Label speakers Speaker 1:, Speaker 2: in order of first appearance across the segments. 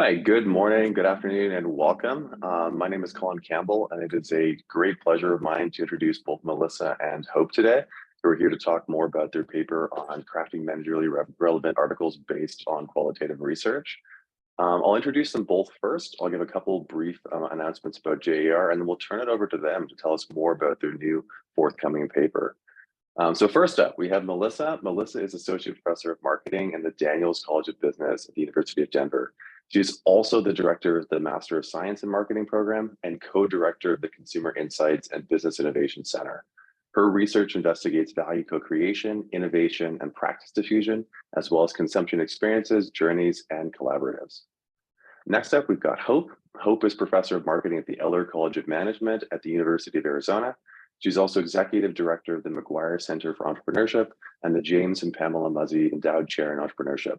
Speaker 1: Hi, good morning, good afternoon, and welcome. My name is Colin Campbell, and it is a great pleasure of mine to introduce both Melissa and Hope today, who are here to talk more about their paper on crafting managerially relevant articles based on qualitative research. I'll introduce them both first. I'll give a couple brief announcements about JAR, and then we'll turn it over to them to tell us more about their new forthcoming paper. So first up, we have Melissa. Melissa is Associate Professor of Marketing in the Daniels College of Business at the University of Denver. She's also the director of the Master of Science in Marketing program and co-director of the Consumer Insights and Business Innovation Center. Her research investigates value co-creation, innovation, and practice diffusion, as well as consumption experiences, journeys, and collaboratives. Next up, we've got Hope. Hope is Professor of Marketing at the Eller College of Management at the University of Arizona. She's also Executive Director of the McGuire Center for Entrepreneurship and the James and Pamela Muzzy Endowed Chair in Entrepreneurship.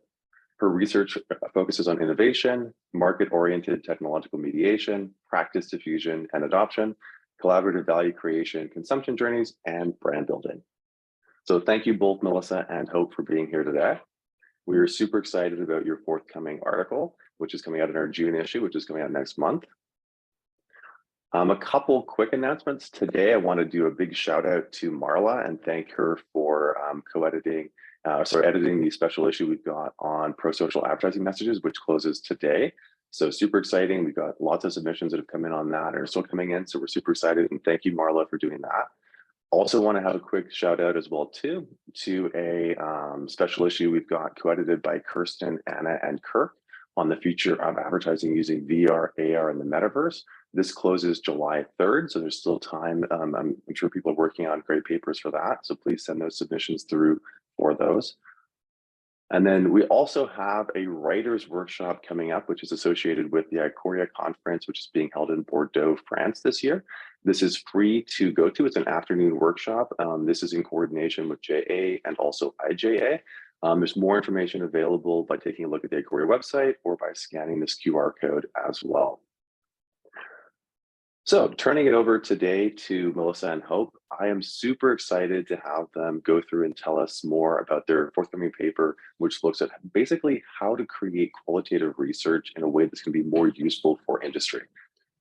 Speaker 1: Her research focuses on innovation, market-oriented technological mediation, practice diffusion and adoption, collaborative value creation, consumption journeys, and brand building. So thank you both, Melissa and Hope, for being here today. We are super excited about your forthcoming article, which is coming out in our June issue, which is coming out next month. A couple quick announcements. Today, I want to do a big shout out to Marla and thank her for editing the special issue we've got on pro-social advertising messages, which closes today. So super exciting. We've got lots of submissions that have come in on that and are still coming in. So we're super excited, and thank you, Marla, for doing that. Also want to have a quick shout out as well too to a special issue we've got co-edited by Kirsten, Anna, and Kirk on the future of advertising using VR, AR, and the metaverse. This closes July 3rd, so there's still time. I'm sure people are working on great papers for that, so please send those submissions through for those. And then we also have a writer's workshop coming up, which is associated with the ICORIA conference, which is being held in Bordeaux, France this year. This is free to go to. It's an afternoon workshop. This is in coordination with JA and also IJA. There's more information available by taking a look at the ICORIA website or by scanning this QR code as well. So turning it over today to Melissa and Hope, I am super excited to have them go through and tell us more about their forthcoming paper, which looks at basically how to create qualitative research in a way that's going to be more useful for industry.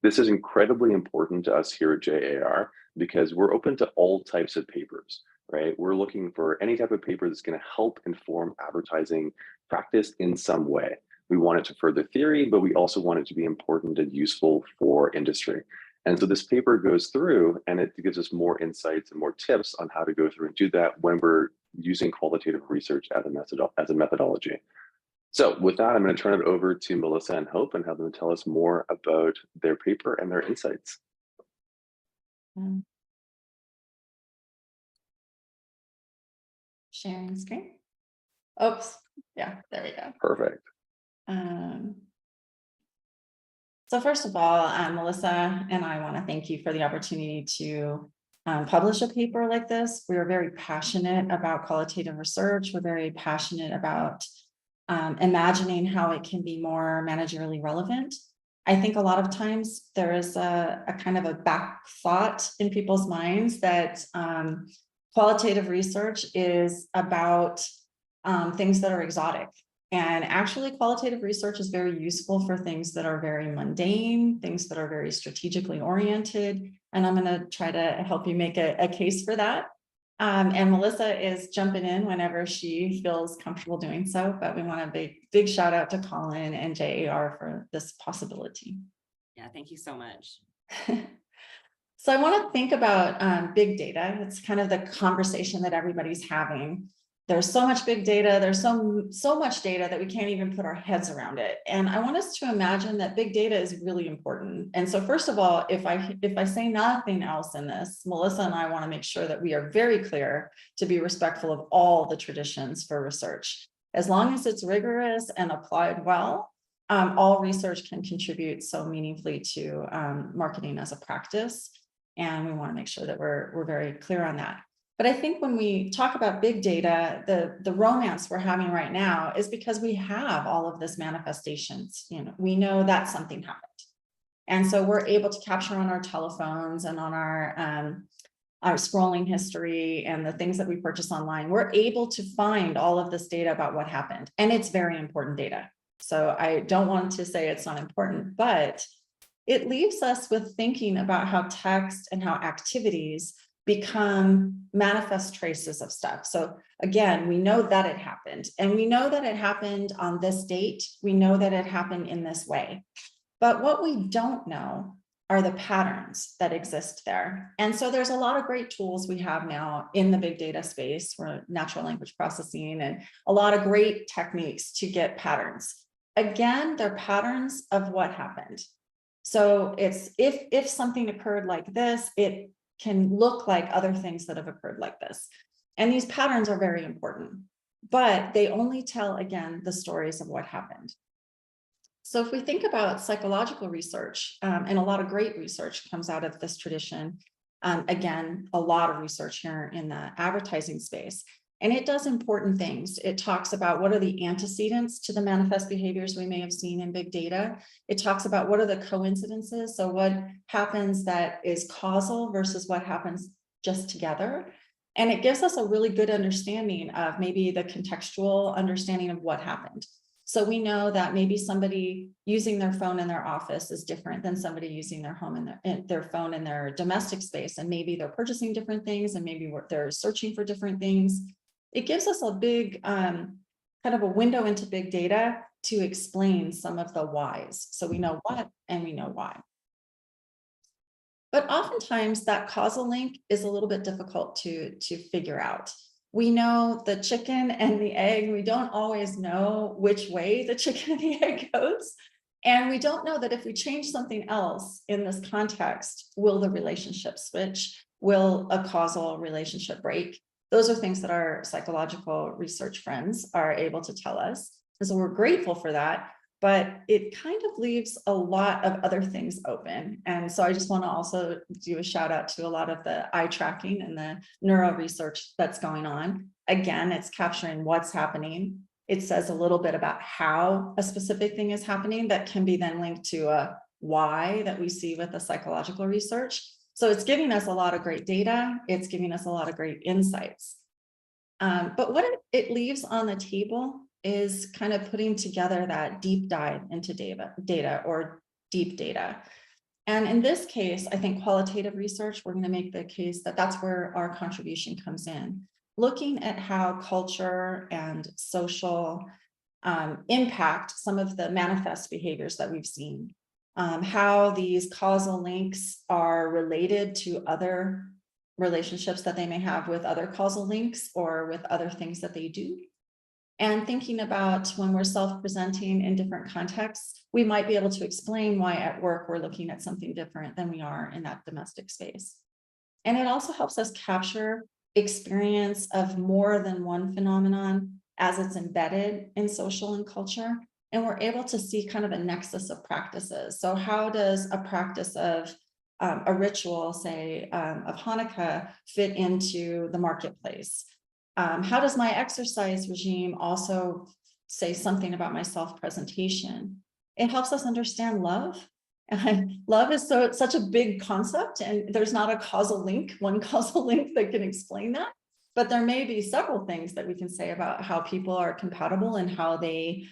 Speaker 1: This is incredibly important to us here at JAR because we're open to all types of papers, right? We're looking for any type of paper that's going to help inform advertising practice in some way. We want it to further theory, but we also want it to be important and useful for industry. And so this paper goes through and it gives us more insights and more tips on how to go through and do that when we're using qualitative research as a methodology. So with that, I'm going to turn it over to Melissa and Hope and have them tell us more about their paper and their insights.
Speaker 2: Sharing screen. Oops. Yeah, there we go.
Speaker 1: Perfect.
Speaker 2: So first of all, Melissa and I want to thank you for the opportunity to publish a paper like this. We are very passionate about qualitative research. We're very passionate about imagining how it can be more managerially relevant. I think a lot of times there is a kind of a back thought in people's minds that qualitative research is about things that are exotic. And actually, qualitative research is very useful for things that are very mundane, things that are very strategically oriented. And I'm going to try to help you make a case for that. And Melissa is jumping in whenever she feels comfortable doing so. But we want a big shout out to Colin and JAR for this possibility.
Speaker 3: Yeah, thank you so much.
Speaker 2: So I want to think about big data. It's kind of the conversation that everybody's having. There's so much big data, there's so much data that we can't even put our heads around it. And I want us to imagine that big data is really important. And so first of all, if I say nothing else in this, Melissa and I want to make sure that we are very clear to be respectful of all the traditions for research. As long as it's rigorous and applied well, all research can contribute so meaningfully to marketing as a practice. And we want to make sure that we're very clear on that. But I think when we talk about big data, the romance we're having right now is because we have all of this manifestations. We know that something happened. And so we're able to capture on our telephones and on our scrolling history and the things that we purchase online. We're able to find all of this data about what happened. And it's very important data. So I don't want to say it's not important, but it leaves us with thinking about how text and how activities become manifest traces of stuff. So again, we know that it happened, and we know that it happened on this date. We know that it happened in this way. But what we don't know are the patterns that exist there. And so there's a lot of great tools we have now in the big data space for natural language processing, and a lot of great techniques to get patterns. Again, they're patterns of what happened. So it's if something occurred like this, it can look like other things that have occurred like this. And these patterns are very important, but they only tell, again, the stories of what happened. So if we think about psychological research, and a lot of great research comes out of this tradition, again, a lot of research here in the advertising space, and it does important things. It talks about what are the antecedents to the manifest behaviors we may have seen in big data. It talks about what are the coincidences. So what happens that is causal versus what happens just together. And it gives us a really good understanding of maybe the contextual understanding of what happened. So we know that maybe somebody using their phone in their office is different than somebody using their home in their phone in their domestic space. And maybe they're purchasing different things, and maybe they're searching for different things. It gives us a big kind of a window into big data to explain some of the whys. So we know what and we know why. But oftentimes that causal link is a little bit difficult to figure out. We know the chicken and the egg. We don't always know which way the chicken and the egg goes. And we don't know that if we change something else in this context, will the relationship switch? Will a causal relationship break? Those are things that our psychological research friends are able to tell us. And so we're grateful for that, but it kind of leaves a lot of other things open. And so I just want to also do a shout out to a lot of the eye tracking and the neuro research that's going on. Again, it's capturing what's happening. It says a little bit about how a specific thing is happening that can be then linked to a why that we see with the psychological research. So it's giving us a lot of great data. It's giving us a lot of great insights. But what it leaves on the table is kind of putting together that deep dive into data or deep data. And in this case, I think qualitative research, we're going to make the case that that's where our contribution comes in. Looking at how culture and social impact some of the manifest behaviors that we've seen, how these causal links are related to other relationships that they may have with other causal links or with other things that they do. And thinking about when we're self-presenting in different contexts, we might be able to explain why at work we're looking at something different than we are in that domestic space. And it also helps us capture experience of more than one phenomenon as it's embedded in social and culture. And we're able to see kind of a nexus of practices. So how does a practice of a ritual, say, of Hanukkah fit into the marketplace? How does my exercise regime also say something about my self-presentation? It helps us understand love. And love is such a big concept, and there's not a causal link, one causal link that can explain that. But there may be several things that we can say about how people are compatible and how they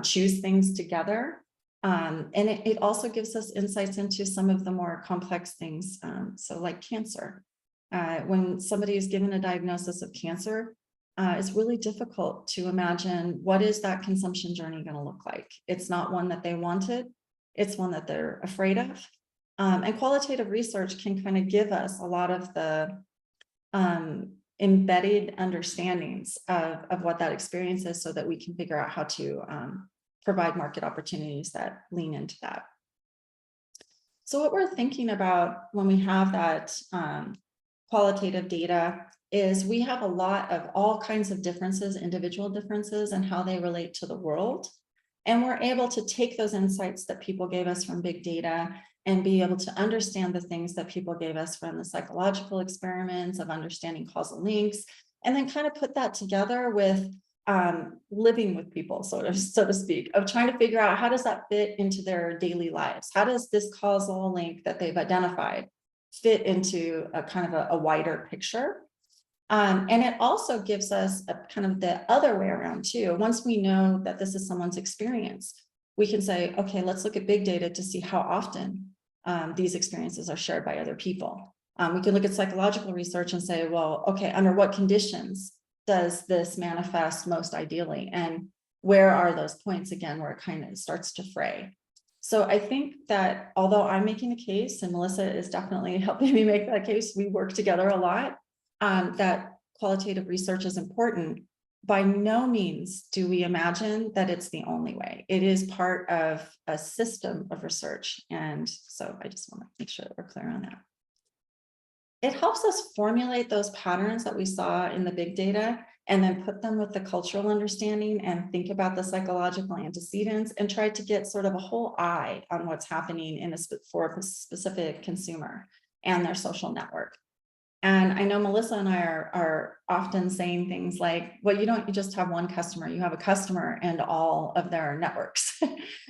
Speaker 2: choose things together. And it also gives us insights into some of the more complex things. So like cancer. When somebody is given a diagnosis of cancer, it's really difficult to imagine what is that consumption journey going to look like. It's not one that they wanted. It's one that they're afraid of. And qualitative research can kind of give us a lot of the embedded understandings of what that experience is so that we can figure out how to provide market opportunities that lean into that. So what we're thinking about when we have that qualitative data is we have a lot of all kinds of differences, individual differences, and how they relate to the world. And we're able to take those insights that people gave us from big data and be able to understand the things that people gave us from the psychological experiments of understanding causal links, and then kind of put that together with living with people, so to speak, of trying to figure out how does that fit into their daily lives? How does this causal link that they've identified fit into a kind of a wider picture? And it also gives us a kind of the other way around too. Once we know that this is someone's experience, we can say, okay, let's look at big data to see how often these experiences are shared by other people. We can look at psychological research and say, well, okay, under what conditions does this manifest most ideally? And where are those points again where it kind of starts to fray? So I think that although I'm making a case and Melissa is definitely helping me make that case, we work together a lot, that qualitative research is important. By no means do we imagine that it's the only way. It is part of a system of research. And so I just want to make sure that we're clear on that. It helps us formulate those patterns that we saw in the big data and then put them with the cultural understanding and think about the psychological antecedents and try to get sort of a whole eye on what's happening in for a specific consumer and their social network. And I know Melissa and I are often saying things like, well, you just have one customer, you have a customer and all of their networks.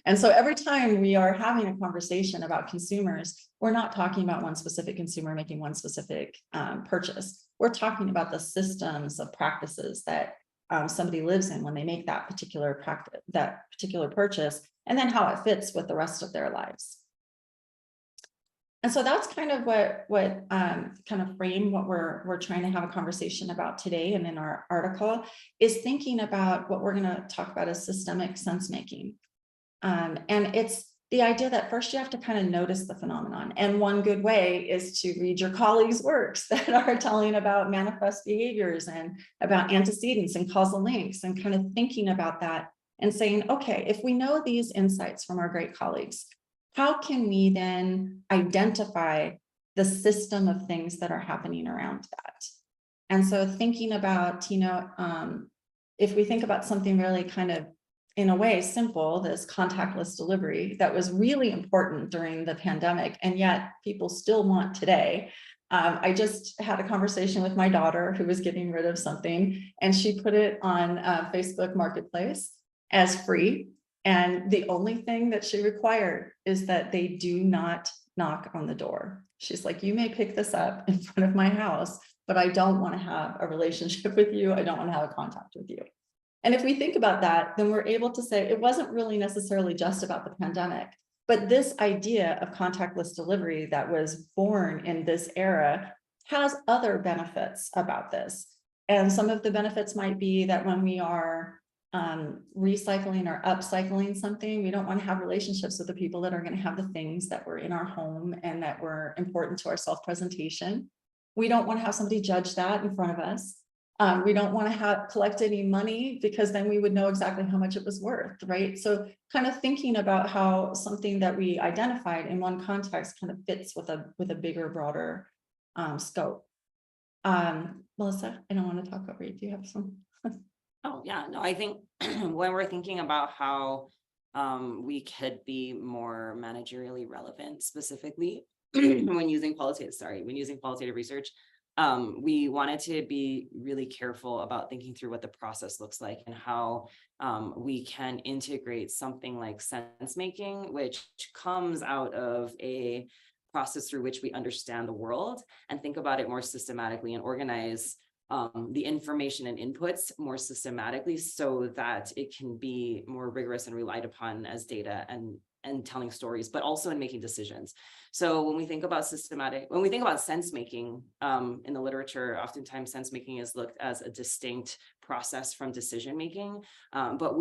Speaker 2: And so every time we are having a conversation about consumers, we're not talking about one specific consumer making one specific purchase. We're talking about the systems of practices that somebody lives in when they make that particular purchase, and then how it fits with the rest of their lives. And so that's kind of what kind of frame what we're trying to have a conversation about today. And in our article is thinking about what we're going to talk about as systemic sense making. And it's the idea that first you have to kind of notice the phenomenon. And one good way is to read your colleagues' works that are telling about manifest behaviors and about antecedents and causal links, and kind of thinking about that and saying, okay, if we know these insights from our great colleagues, how can we then identify the system of things that are happening around that? And so thinking about, if we think about something really kind of, in a way, simple, this contactless delivery that was really important during the pandemic, and yet people still want today. I just had a conversation with my daughter who was getting rid of something, and she put it on Facebook Marketplace as free. And the only thing that she required is that they do not knock on the door. She's like, you may pick this up in front of my house, but I don't want to have a relationship with you. I don't want to have a contact with you. And if we think about that, then we're able to say it wasn't really necessarily just about the pandemic, but this idea of contactless delivery that was born in this era has other benefits about this. And some of the benefits might be that when we are recycling or upcycling something, we don't want to have relationships with the people that are going to have the things that were in our home and that were important to our self-presentation. We don't want to have somebody judge that in front of us. We don't want to collect any money, because then we would know exactly how much it was worth, right? So kind of thinking about how something that we identified in one context kind of fits with a bigger, broader scope. Melissa, I don't want to talk over you. Do you have some?
Speaker 3: Oh, yeah, no, I think when we're thinking about how we could be more managerially relevant, specifically when using qualitative research, we wanted to be really careful about thinking through what the process looks like and how we can integrate something like sense making, which comes out of a process through which we understand the world and think about it more systematically and organize the information and inputs more systematically so that it can be more rigorous and relied upon as data and telling stories, but also in making decisions. So when we think about sense making in the literature, oftentimes sense making is looked as a distinct process from decision making, but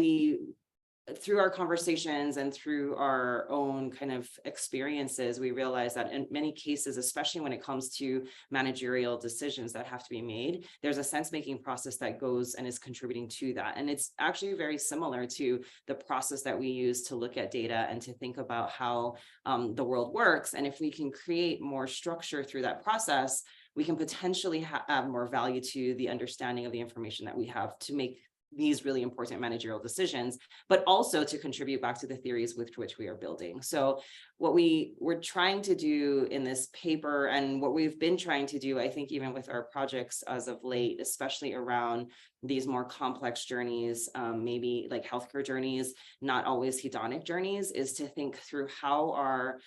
Speaker 3: through our conversations and through our own kind of experiences, we realize that in many cases, especially when it comes to managerial decisions that have to be made, there's a sense-making process that goes and is contributing to that. And it's actually very similar to the process that we use to look at data and to think about how the world works. And if we can create more structure through that process, we can potentially add more value to the understanding of the information that we have to make these really important managerial decisions, but also to contribute back to the theories with which we are building. So what we're trying to do in this paper, and what we've been trying to do, I think, even with our projects as of late, especially around these more complex journeys, maybe like healthcare journeys, not always hedonic journeys, is to think through how our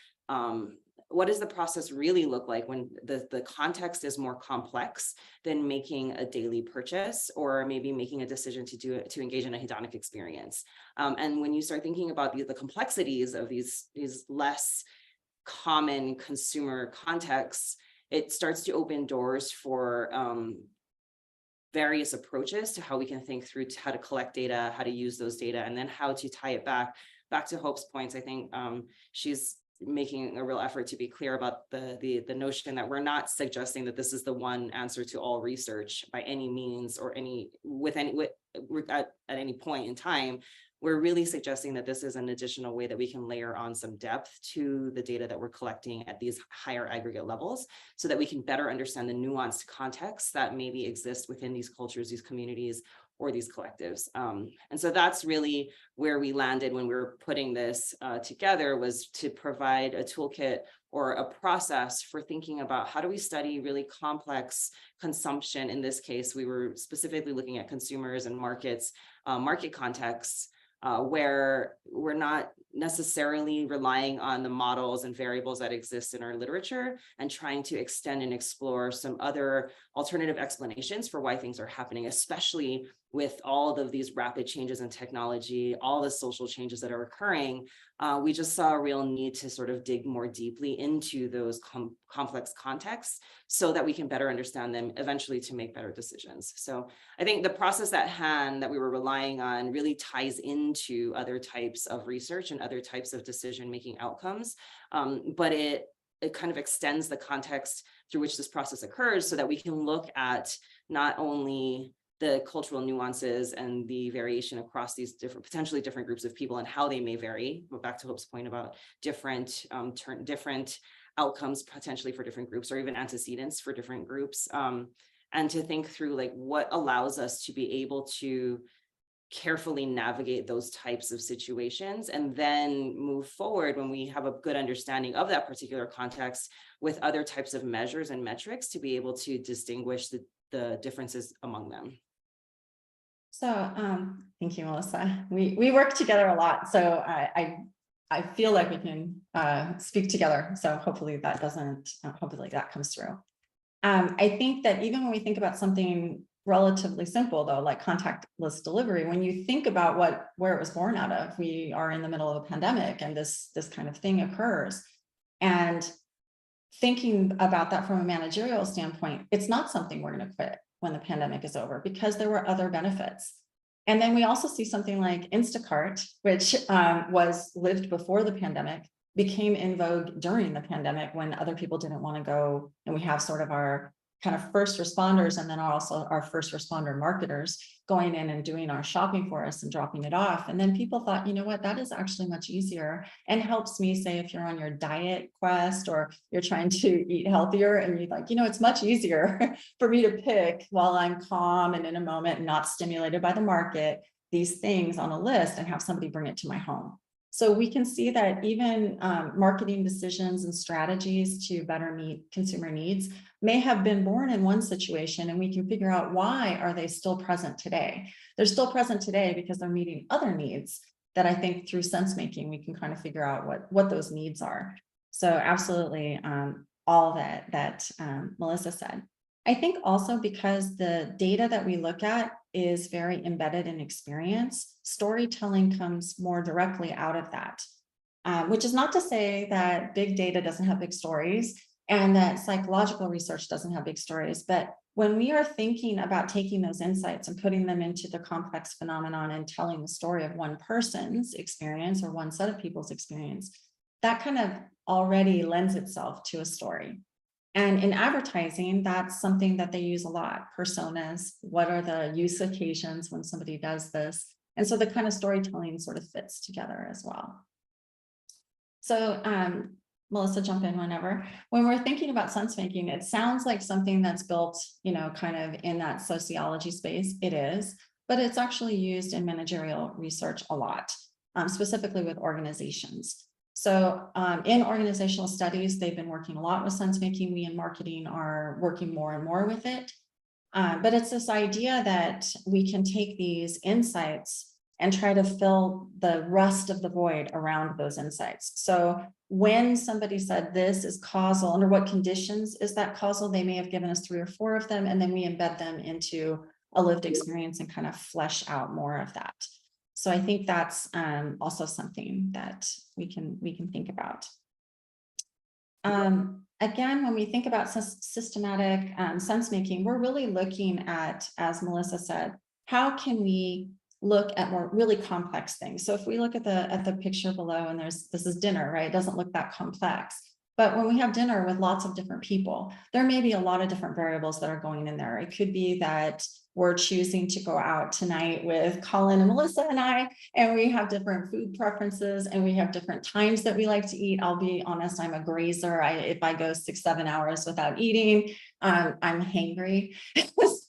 Speaker 3: what does the process really look like when the context is more complex than making a daily purchase or maybe making a decision to engage in a hedonic experience. And when you start thinking about the complexities of these less common consumer contexts, it starts to open doors for various approaches to how we can think through how to collect data, how to use those data, and then how to tie it back to Hope's points. I think she's making a real effort to be clear about the notion that we're not suggesting that this is the one answer to all research by any means or at any point in time. We're really suggesting that this is an additional way that we can layer on some depth to the data that we're collecting at these higher aggregate levels so that we can better understand the nuanced contexts that maybe exist within these cultures, these communities, or these collectives. And so that's really where we landed when we were putting this together, was to provide a toolkit or a process for thinking about how do we study really complex consumption. In this case, we were specifically looking at consumers and markets, market contexts, where we're not necessarily relying on the models and variables that exist in our literature and trying to extend and explore some other alternative explanations for why things are happening, especially with all of these rapid changes in technology, all the social changes that are occurring. We just saw a real need to sort of dig more deeply into those complex contexts so that we can better understand them, eventually to make better decisions. So I think the process at hand that we were relying on really ties into other types of research and other types of decision-making outcomes, but it kind of extends the context through which this process occurs so that we can look at not only the cultural nuances and the variation across these potentially different groups of people and how they may vary. But back to Hope's point about different outcomes potentially for different groups, or even antecedents for different groups, and to think through like what allows us to be able to carefully navigate those types of situations and then move forward when we have a good understanding of that particular context with other types of measures and metrics to be able to distinguish the differences among them.
Speaker 2: So thank you, Melissa. We work together a lot, so I feel like we can speak together. So hopefully that hopefully that comes through. I think that even when we think about something relatively simple, though, like contactless delivery, when you think about where it was born out of, we are in the middle of a pandemic and this kind of thing occurs. And thinking about that from a managerial standpoint, it's not something we're going to quit when the pandemic is over, because there were other benefits. And then we also see something like Instacart, which was lived before the pandemic, became in vogue during the pandemic when other people didn't want to go. And we have sort of our kind of first responders, and then also our first responder marketers going in and doing our shopping for us and dropping it off. And then people thought, you know what, that is actually much easier and helps me, say, if you're on your diet quest or you're trying to eat healthier and you're like, you know, it's much easier for me to pick while I'm calm and in a moment and not stimulated by the market, these things on a list and have somebody bring it to my home. So we can see that even marketing decisions and strategies to better meet consumer needs may have been born in one situation, and we can figure out why are they still present today. They're still present today because they're meeting other needs that I think through sense making, we can kind of figure out what those needs are. So absolutely all that Melissa said. I think also because the data that we look at is very embedded in experience, storytelling comes more directly out of that, which is not to say that big data doesn't have big stories and that psychological research doesn't have big stories. But when we are thinking about taking those insights and putting them into the complex phenomenon and telling the story of one person's experience or one set of people's experience, that kind of already lends itself to a story. And in advertising, that's something that they use a lot. Personas, what are the use occasions when somebody does this? And so the kind of storytelling sort of fits together as well. So Melissa, jump in whenever. When we're thinking about sense making, it sounds like something that's built, you know, kind of in that sociology space. It is, but it's actually used in managerial research a lot, specifically with organizations. So in organizational studies, they've been working a lot with sense making. We in marketing are working more and more with it. But it's this idea that we can take these insights and try to fill the rest of the void around those insights. So when somebody said this is causal, under what conditions is that causal, they may have given us 3 or 4 of them, and then we embed them into a lived experience and kind of flesh out more of that. So I think that's also something that we can think about. Again, when we think about systematic sense making, we're really looking at, as Melissa said, how can we look at more really complex things? So if we look at the picture below, and this is dinner, right? It doesn't look that complex. But when we have dinner with lots of different people, there may be a lot of different variables that are going in there. It could be that we're choosing to go out tonight with Colin and Melissa and I, and we have different food preferences and we have different times that we like to eat. I'll be honest, I'm a grazer. If I go 6-7 hours without eating, I'm hangry.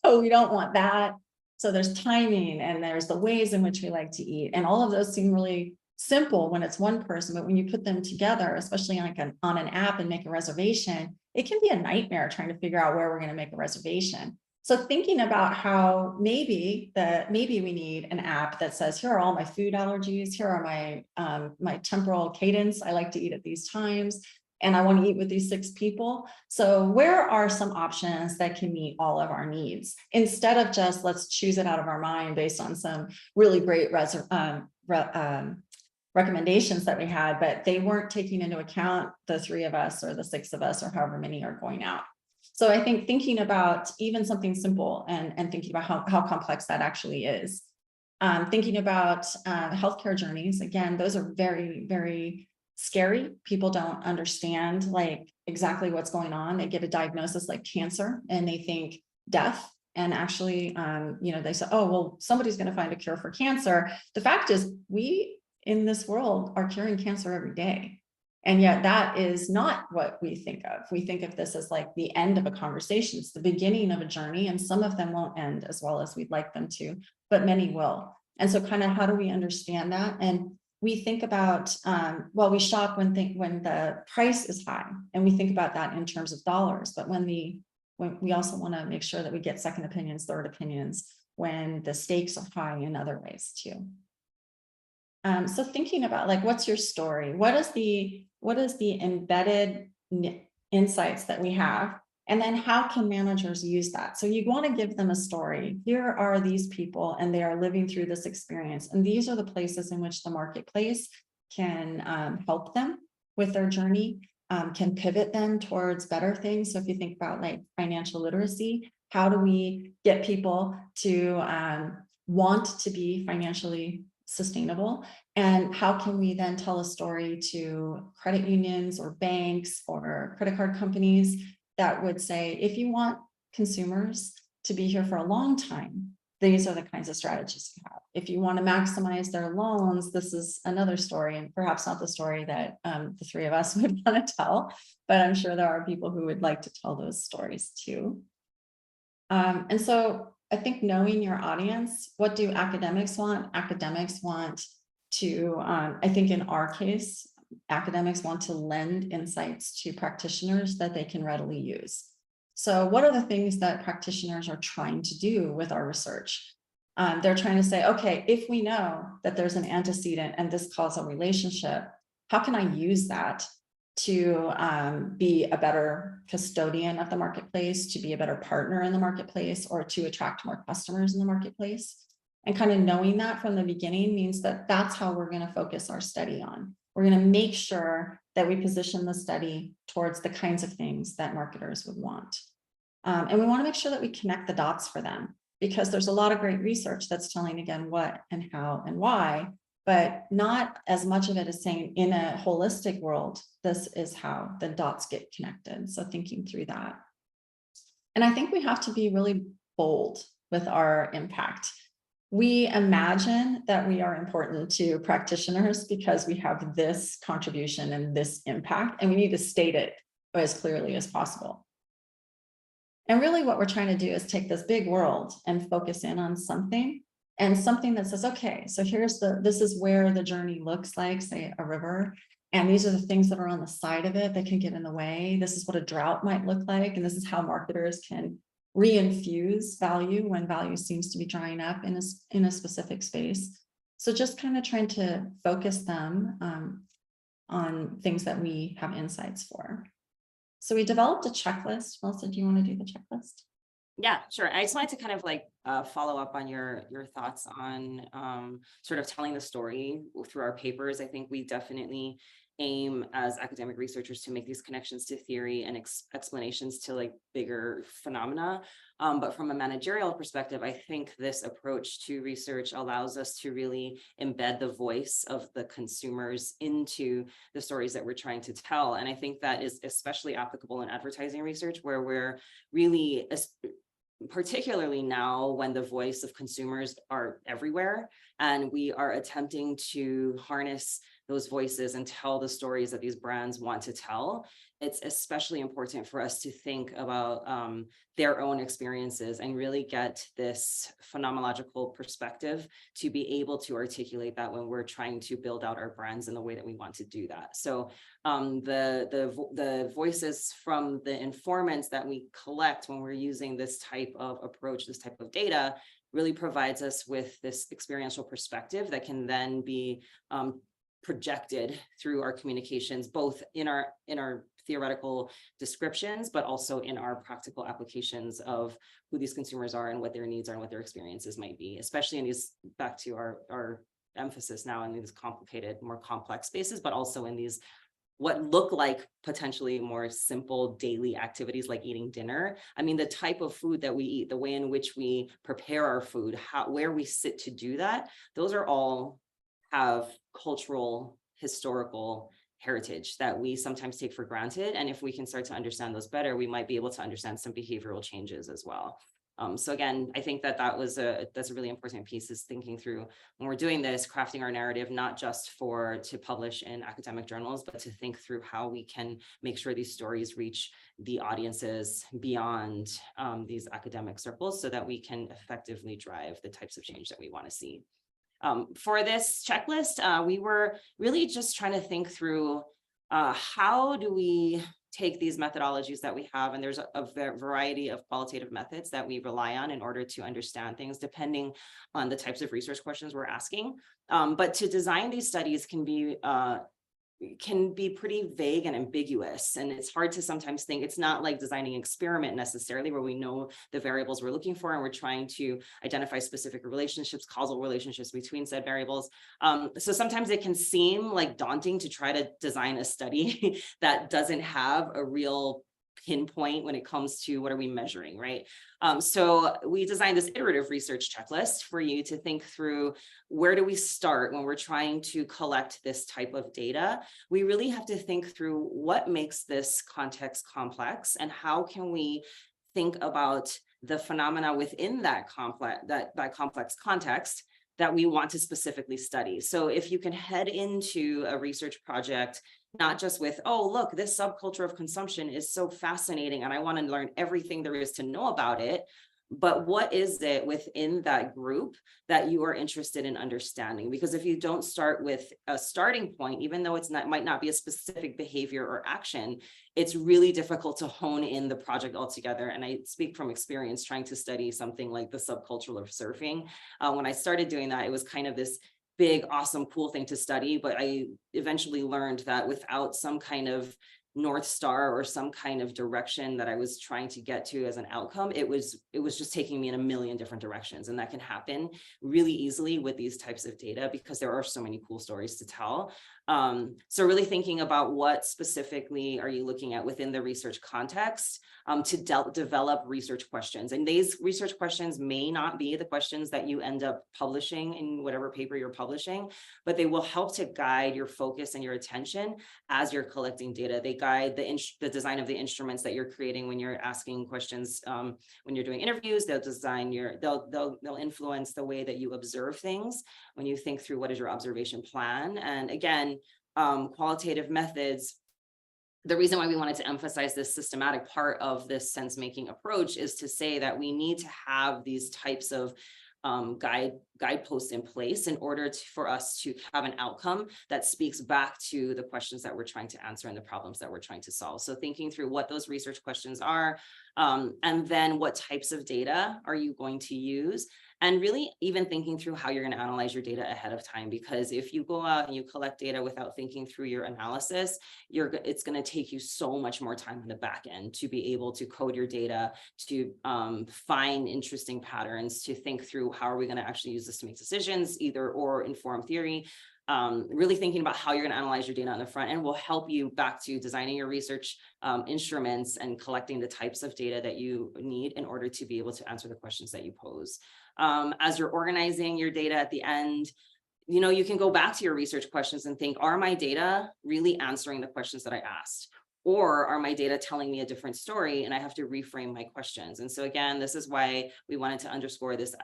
Speaker 2: So we don't want that. So there's timing and there's the ways in which we like to eat. And all of those seem really simple when it's one person, but when you put them together, especially on an app and make a reservation, it can be a nightmare trying to figure out where we're going to make a reservation. So thinking about how maybe we need an app that says, here are all my food allergies, here are my temporal cadence, I like to eat at these times, and I want to eat with these 6 people. So where are some options that can meet all of our needs, instead of just let's choose it out of our mind based on some really great recommendations that we had, but they weren't taking into account the 3 of us or the 6 of us or however many are going out. So I think thinking about even something simple and thinking about how complex that actually is. Thinking about healthcare journeys, again, those are very, very scary. People don't understand like exactly what's going on. They get a diagnosis like cancer and they think death. And actually, they say, oh, well, somebody's going to find a cure for cancer. The fact is, we in this world are curing cancer every day. And yet that is not what we think of. We think of this as like the end of a conversation. It's the beginning of a journey, and some of them won't end as well as we'd like them to, but many will. And so kind of how do we understand that? And we think about, we shop when the price is high, and we think about that in terms of dollars, but when we also want to make sure that we get second opinions, third opinions, when the stakes are high in other ways too. So thinking about like, what's your story? What is the embedded insights that we have? And then how can managers use that? So you want to give them a story. Here are these people and they are living through this experience. And these are the places in which the marketplace can help them with their journey, can pivot them towards better things. So if you think about like financial literacy, how do we get people to want to be financially sustainable? And how can we then tell a story to credit unions or banks or credit card companies that would say, if you want consumers to be here for a long time, these are the kinds of strategies you have. If you want to maximize their loans, this is another story, and perhaps not the story that the 3 of us would want to tell, but I'm sure there are people who would like to tell those stories too. And so I think knowing your audience, what do academics want? Academics want to, I think in our case, academics want to lend insights to practitioners that they can readily use. So what are the things that practitioners are trying to do with our research? They're trying to say, okay, if we know that there's an antecedent and this causal relationship, how can I use that to be a better custodian of the marketplace, to be a better partner in the marketplace, or to attract more customers in the marketplace? And kind of knowing that from the beginning means that that's how we're going to focus our study on. We're going to make sure that we position the study towards the kinds of things that marketers would want. And we want to make sure that we connect the dots for them, because there's a lot of great research that's telling, again, what and how and why, but not as much of it as saying in a holistic world, this is how the dots get connected. So thinking through that. And I think we have to be really bold with our impact. We imagine that we are important to practitioners because we have this contribution and this impact, and we need to state it as clearly as possible. And really what we're trying to do is take this big world and focus in on something, and something that says, okay, so this is where the journey looks like, say a river, and these are the things that are on the side of it that can get in the way. This is what a drought might look like, and this is how marketers can reinfuse value when value seems to be drying up in a specific space. So just kind of trying to focus them on things that we have insights for. So we developed a checklist. Melissa, do you want to do the checklist?
Speaker 3: Yeah, sure. I just wanted to kind of like follow up on your thoughts on sort of telling the story through our papers. I think we definitely aim as academic researchers to make these connections to theory and explanations to like bigger phenomena. But from a managerial perspective, I think this approach to research allows us to really embed the voice of the consumers into the stories that we're trying to tell. And I think that is especially applicable in advertising research, where we're really, particularly now when the voice of consumers are everywhere and we are attempting to harness those voices and tell the stories that these brands want to tell, it's especially important for us to think about their own experiences and really get this phenomenological perspective to be able to articulate that when we're trying to build out our brands in the way that we want to do that. So the voices from the informants that we collect when we're using this type of approach, this type of data, really provides us with this experiential perspective that can then be projected through our communications, both in our theoretical descriptions, but also in our practical applications of who these consumers are and what their needs are and what their experiences might be, especially in these, back to our emphasis now in these complicated, more complex spaces, but also in these what look like potentially more simple daily activities like eating dinner. I mean, the type of food that we eat, the way in which we prepare our food, where we sit to do that, those are all have cultural, historical heritage that we sometimes take for granted. And if we can start to understand those better, we might be able to understand some behavioral changes as well. So again, I think that's a really important piece, is thinking through when we're doing this, crafting our narrative, not just to publish in academic journals, but to think through how we can make sure these stories reach the audiences beyond these academic circles so that we can effectively drive the types of change that we want to see. For this checklist, we were really just trying to think through how do we take these methodologies that we have, and there's a variety of qualitative methods that we rely on in order to understand things depending on the types of research questions we're asking. But to design these studies can be pretty vague and ambiguous, and it's hard to sometimes think. It's not like designing an experiment necessarily, where we know the variables we're looking for and we're trying to identify specific relationships, causal relationships between said variables. So sometimes it can seem like daunting to try to design a study that doesn't have a real pinpoint when it comes to what are we measuring, right? So we designed this iterative research checklist for you to think through, where do we start when we're trying to collect this type of data? We really have to think through what makes this context complex, and how can we think about the phenomena within that complex context that we want to specifically study. So if you can head into a research project not just with, oh, look, this subculture of consumption is so fascinating and I want to learn everything there is to know about it, but what is it within that group that you are interested in understanding? Because if you don't start with a starting point, even though might not be a specific behavior or action, it's really difficult to hone in the project altogether. And I speak from experience trying to study something like the subculture of surfing. When I started doing that, it was kind of this big, awesome, cool thing to study, but I eventually learned that without some kind of North Star or some kind of direction that I was trying to get to as an outcome, it was just taking me in a million different directions. And that can happen really easily with these types of data because there are so many cool stories to tell. So really thinking about what specifically are you looking at within the research context to develop research questions. And these research questions may not be the questions that you end up publishing in whatever paper you're publishing, but they will help to guide your focus and your attention as you're collecting data. They guide the design of the instruments that you're creating when you're asking questions, when you're doing interviews. They'll influence the way that you observe things when you think through what is your observation plan. And again, qualitative methods. The reason why we wanted to emphasize this systematic part of this sense-making approach is to say that we need to have these types of guideposts in place in order for us to have an outcome that speaks back to the questions that we're trying to answer and the problems that we're trying to solve. So thinking through what those research questions are, and then what types of data are you going to use, And really even thinking through how you're going to analyze your data ahead of time, because if you go out and you collect data without thinking through your analysis, it's going to take you so much more time on the back end to be able to code your data, to find interesting patterns, to think through how are we going to actually use this to make decisions, either or inform theory. Really thinking about how you're going to analyze your data on the front end will help you back to designing your research instruments and collecting the types of data that you need in order to be able to answer the questions that you pose. As you're organizing your data at the end, you can go back to your research questions and think, are my data really answering the questions that I asked? Or are my data telling me a different story and I have to reframe my questions? And so again, this is why we wanted to underscore this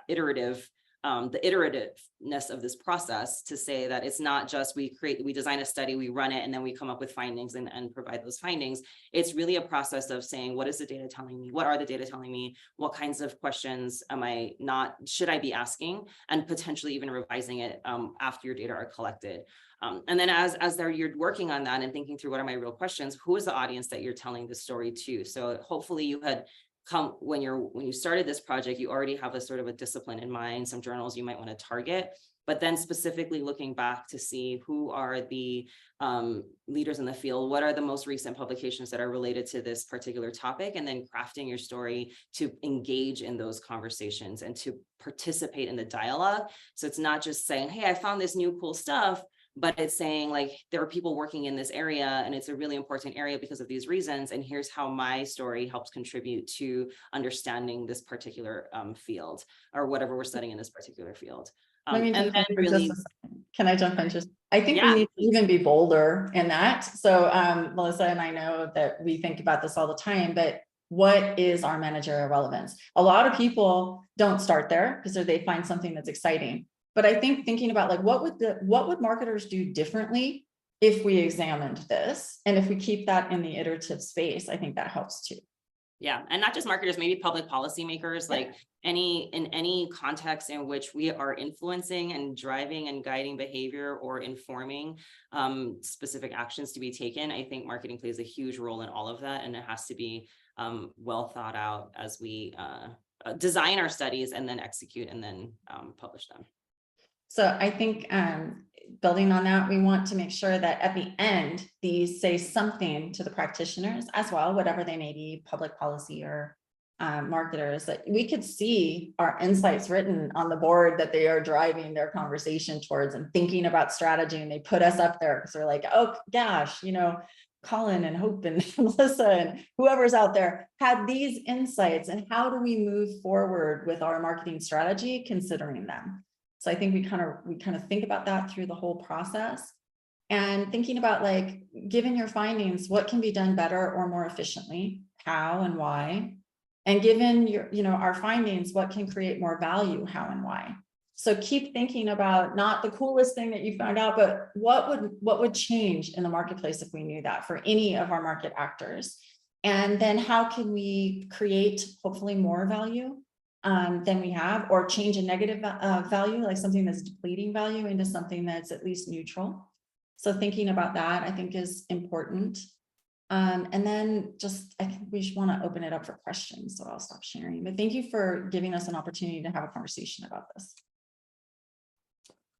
Speaker 3: the iterativeness of this process, to say that it's not just we design a study, we run it, and then we come up with findings and provide those findings. It's really a process of saying, what is the data telling me? What are the data telling me? What kinds of questions should I be asking, and potentially even revising it after your data are collected. And then you're working on that and thinking through what are my real questions, who is the audience that you're telling the story to? So hopefully you had when you started this project, you already have a sort of a discipline in mind, some journals you might want to target, but then specifically looking back to see who are the leaders in the field, what are the most recent publications that are related to this particular topic, and then crafting your story to engage in those conversations and to participate in the dialogue. So it's not just saying, hey, I found this new cool stuff, but it's saying, like, there are people working in this area and it's a really important area because of these reasons. And here's how my story helps contribute to understanding this particular field, or whatever we're studying in this particular field.
Speaker 2: Let me
Speaker 3: and then
Speaker 2: really, can I jump in? I think we need to even be bolder in that. So Melissa and I know that we think about this all the time, but what is our managerial relevance? A lot of people don't start there because they find something that's exciting. But I think thinking about, like, what would marketers do differently if we examined this, and if we keep that in the iterative space, I think that helps too.
Speaker 3: Yeah, and not just marketers, maybe public policymakers, like in any context in which we are influencing and driving and guiding behavior or informing specific actions to be taken. I think marketing plays a huge role in all of that, and it has to be well thought out as we design our studies and then execute and then publish them.
Speaker 2: So I think building on that, we want to make sure that at the end, these say something to the practitioners as well, whatever they may be, public policy or marketers, that we could see our insights written on the board that they are driving their conversation towards and thinking about strategy. And they put us up there because they're like, oh gosh, Colin and Hope and Melissa and whoever's out there had these insights, and how do we move forward with our marketing strategy considering them? So I think we kind of think about that through the whole process, and thinking about, like, given your findings, what can be done better or more efficiently, how and why, and given our findings, what can create more value, how and why. So keep thinking about not the coolest thing that you found out, but what would change in the marketplace if we knew that for any of our market actors, and then how can we create hopefully more value than we have, or change a negative value, like something that's depleting value, into something that's at least neutral. So thinking about that, I think, is important. And then I think we should want to open it up for questions, so I'll stop sharing. But thank you for giving us an opportunity to have a conversation about this.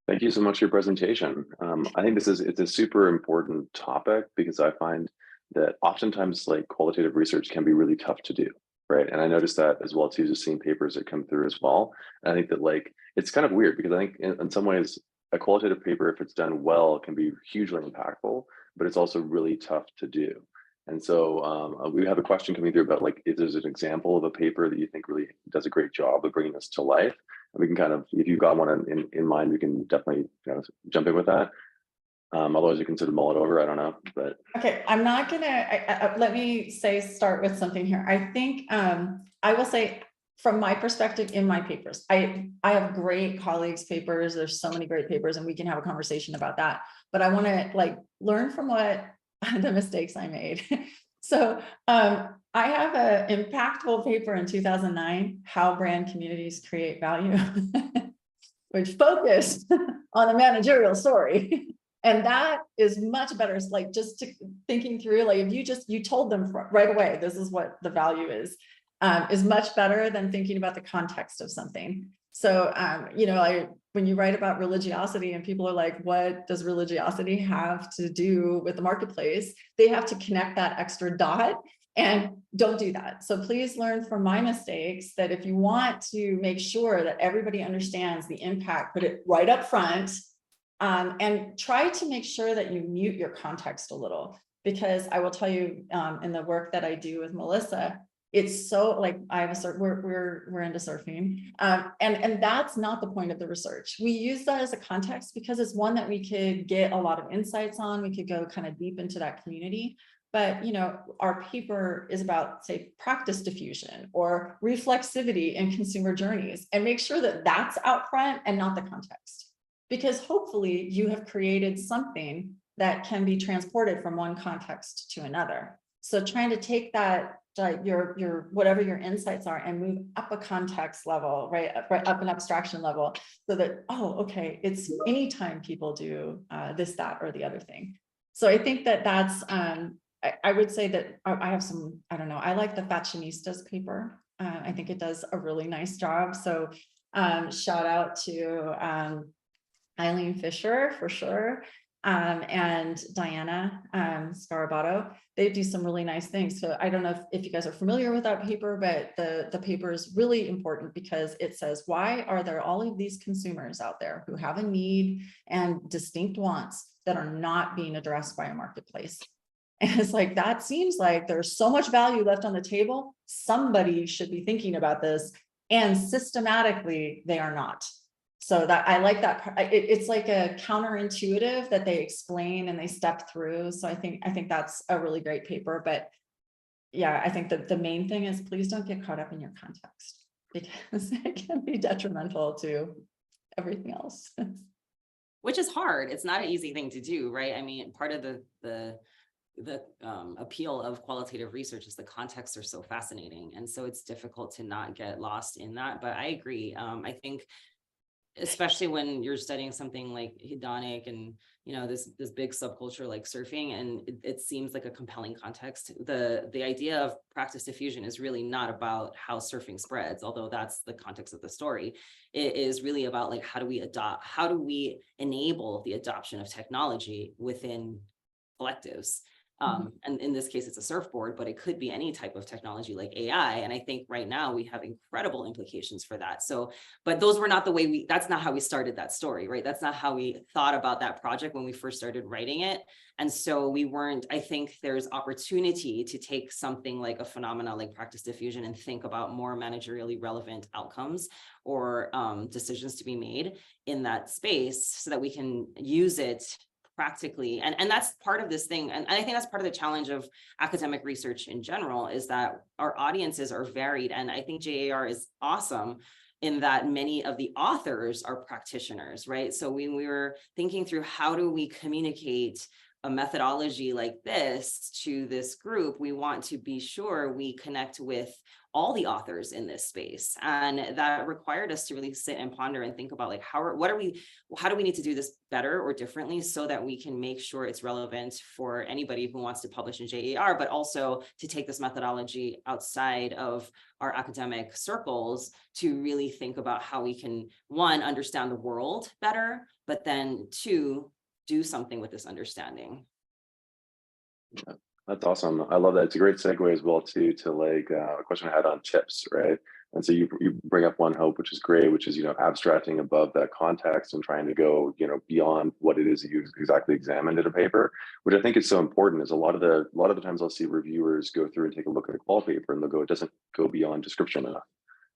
Speaker 1: Thank you so much for your presentation. I think it's a super important topic, because I find that oftentimes, like, qualitative research can be really tough to do. Right. And I noticed that as well too, just seeing papers that come through as well. And I think that, like, it's kind of weird, because I think in some ways a qualitative paper, if it's done well, can be hugely impactful, but it's also really tough to do. And so we have a question coming through about, like, if there's an example of a paper that you think really does a great job of bringing this to life, and we can kind of, if you've got one in mind, we can definitely jump in with that. Otherwise you can sort of mull it over. I don't know, but.
Speaker 2: Okay, I'm not gonna, let me start with something here. I think I will say, from my perspective in my papers, I have great colleagues' papers. There's so many great papers, and we can have a conversation about that. But I want to, like, learn from the mistakes I made. So I have an impactful paper in 2009, How Brand Communities Create Value, which focused on the managerial story. And that is much better. It's like, just thinking through, like, if you told them right away, this is what the value is much better than thinking about the context of something. So, when you write about religiosity and people are like, what does religiosity have to do with the marketplace? They have to connect that extra dot, and don't do that. So please learn from my mistakes that if you want to make sure that everybody understands the impact, put it right up front, and try to make sure that you mute your context a little, because I will tell you, in the work that I do with Melissa, it's so like I have a certain, we're into surfing. And that's not the point of the research. We use that as a context because it's one that we could get a lot of insights on. We could go kind of deep into that community. But, our paper is about, say, practice diffusion or reflexivity in consumer journeys, and make sure that that's out front and not the context. Because hopefully you have created something that can be transported from one context to another. So trying to take that, your whatever your insights are, and move up a context level, right up an abstraction level, so that, oh, okay, it's anytime people do this, that, or the other thing. So I think that that's, I would say that I have some, I don't know, I like the Fashionistas paper. I think it does a really nice job. So shout out to Eileen Fisher for sure. And Diana Scarabato, they do some really nice things. So I don't know if you guys are familiar with that paper, but the paper is really important because it says, why are there all of these consumers out there who have a need and distinct wants that are not being addressed by a marketplace? And it's like, that seems like there's so much value left on the table. Somebody should be thinking about this, and systematically they are not. So that I like that. It's like a counterintuitive that they explain and they step through. So I think that's a really great paper. But yeah, I think that the main thing is, please don't get caught up in your context, because it can be detrimental to everything else.
Speaker 3: Which is hard. It's not an easy thing to do, right? I mean, part of the appeal of qualitative research is the contexts are so fascinating, and so it's difficult to not get lost in that. But I agree. I think, especially when you're studying something like hedonic and this big subculture like surfing, and it seems like a compelling context. The idea of practice diffusion is really not about how surfing spreads, although that's the context of the story. It is really about, like, how do we enable the adoption of technology within collectives. And in this case, it's a surfboard, but it could be any type of technology like AI. And I think right now we have incredible implications for that. So, but those were not the way that's not how we started that story, right? That's not how we thought about that project when we first started writing it. And so I think there's opportunity to take something like a phenomena like practice diffusion and think about more managerially relevant outcomes or decisions to be made in that space, so that we can use it practically. And that's part of this thing. And I think that's part of the challenge of academic research in general, is that our audiences are varied. And I think JAR is awesome in that many of the authors are practitioners, right? So when we were thinking through how do we communicate a methodology like this to this group, we want to be sure we connect with all the authors in this space. And that required us to really sit and ponder and think about, like, how do we need to do this better or differently, so that we can make sure it's relevant for anybody who wants to publish in JAR, but also to take this methodology outside of our academic circles to really think about how we can, one, understand the world better, but then two, do something with this understanding.
Speaker 1: That's awesome. I love that. It's a great segue as well to like a question I had on tips, right? And so you bring up one, Hope, which is great, which is abstracting above that context and trying to go beyond what it is that you exactly examined in a paper, which I think is so important. Is a lot of the times I'll see reviewers go through and take a look at a qual paper and they'll go, it doesn't go beyond description enough.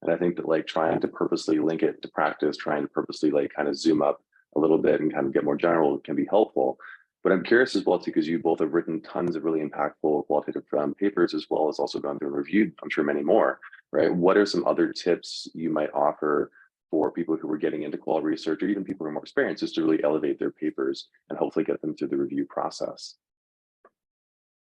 Speaker 1: And I think that, like, trying to purposely link it to practice, trying to purposely like kind of zoom up a little bit and kind of get more general can be helpful. But I'm curious as well too, because you both have written tons of really impactful qualitative papers, as well as also gone through and reviewed, I'm sure, many more, right? What are some other tips you might offer for people who are getting into qual research, or even people who are more experienced, just to really elevate their papers and hopefully get them through the review process?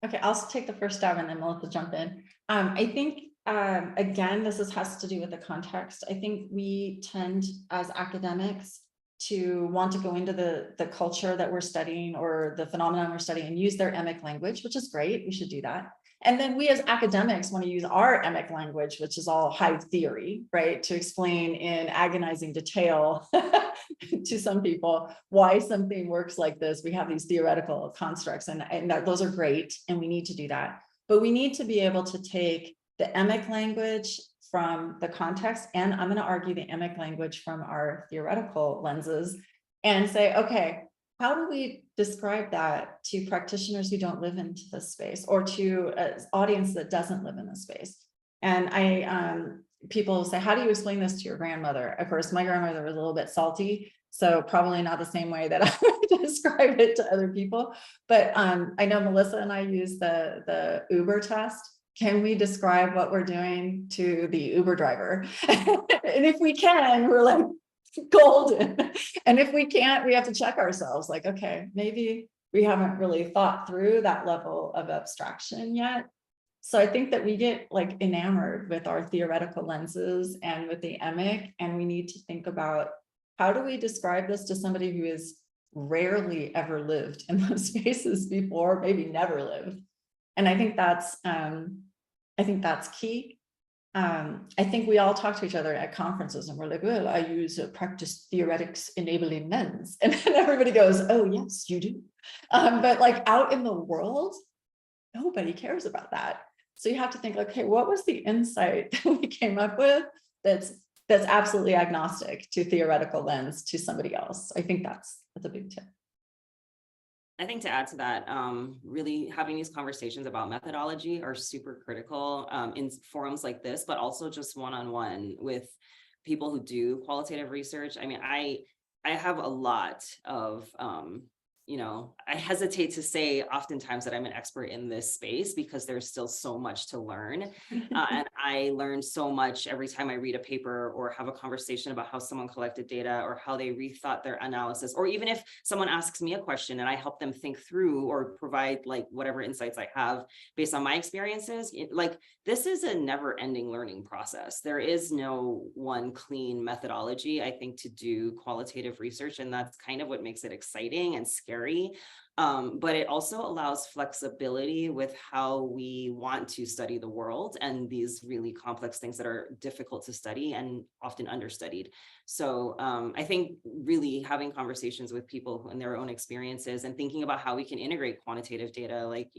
Speaker 2: Okay, I'll take the first stab and then Melissa jump in. I think, again, has to do with the context. I think we tend, as academics, to want to go into the culture that we're studying or the phenomenon we're studying and use their emic language, which is great. We should do that. And then we as academics want to use our emic language, which is all high theory, right, to explain in agonizing detail to some people why something works like this. We have these theoretical constructs, and those are great, and we need to do that. But we need to be able to take the emic language from the context, and I'm going to argue the emic language from our theoretical lenses, and say, okay, how do we describe that to practitioners who don't live into this space, or to an audience that doesn't live in this space? And people say, how do you explain this to your grandmother? Of course, my grandmother was a little bit salty, so probably not the same way that I would describe it to other people. But I know Melissa and I use the Uber test. Can we describe what we're doing to the Uber driver? And if we can, we're like golden. And if we can't, we have to check ourselves, like, okay, maybe we haven't really thought through that level of abstraction yet. So I think that we get like enamored with our theoretical lenses and with the emic, and we need to think about, how do we describe this to somebody who has rarely ever lived in those spaces before, maybe never lived? And I think that's key. I think we all talk to each other at conferences and we're like, well, I use a practice theoretics enabling lens. And then everybody goes, oh, yes, you do. But like out in the world, nobody cares about that. So you have to think, okay, what was the insight that we came up with that's absolutely agnostic to theoretical lens to somebody else? I think that's a big tip.
Speaker 3: I think to add to that, really having these conversations about methodology are super critical in forums like this, but also just one-on-one with people who do qualitative research. I mean, I have a lot of, I hesitate to say oftentimes that I'm an expert in this space because there's still so much to learn. And I learn so much every time I read a paper or have a conversation about how someone collected data or how they rethought their analysis, or even if someone asks me a question and I help them think through or provide like whatever insights I have based on my experiences. Like this is a never ending learning process. There is no one clean methodology, I think, to do qualitative research. And that's kind of what makes it exciting and scary. But it also allows flexibility with how we want to study the world and these really complex things that are difficult to study and often understudied. So I think really having conversations with people in their own experiences and thinking about how we can integrate quantitative data, like,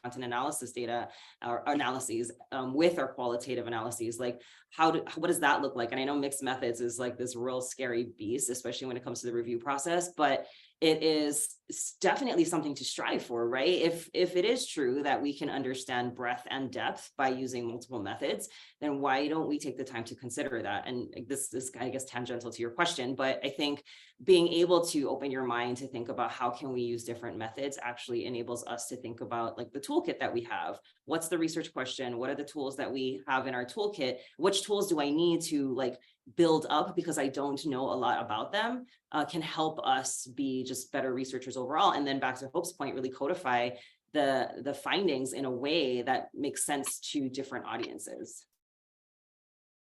Speaker 3: content analysis data or analyses with our qualitative analyses, like what does that look like? And I know mixed methods is like this real scary beast, especially when it comes to the review process, but it is definitely something to strive for, right? If it is true that we can understand breadth and depth by using multiple methods, then why don't we take the time to consider that? And this is, I guess, tangential to your question, but I think being able to open your mind to think about how can we use different methods actually enables us to think about like the toolkit that we have. What's the research question? What are the tools that we have in our toolkit? Which tools do I need to like build up because I don't know a lot about them, can help us be just better researchers overall. And then back to Hope's point, really codify the findings in a way that makes sense to different audiences.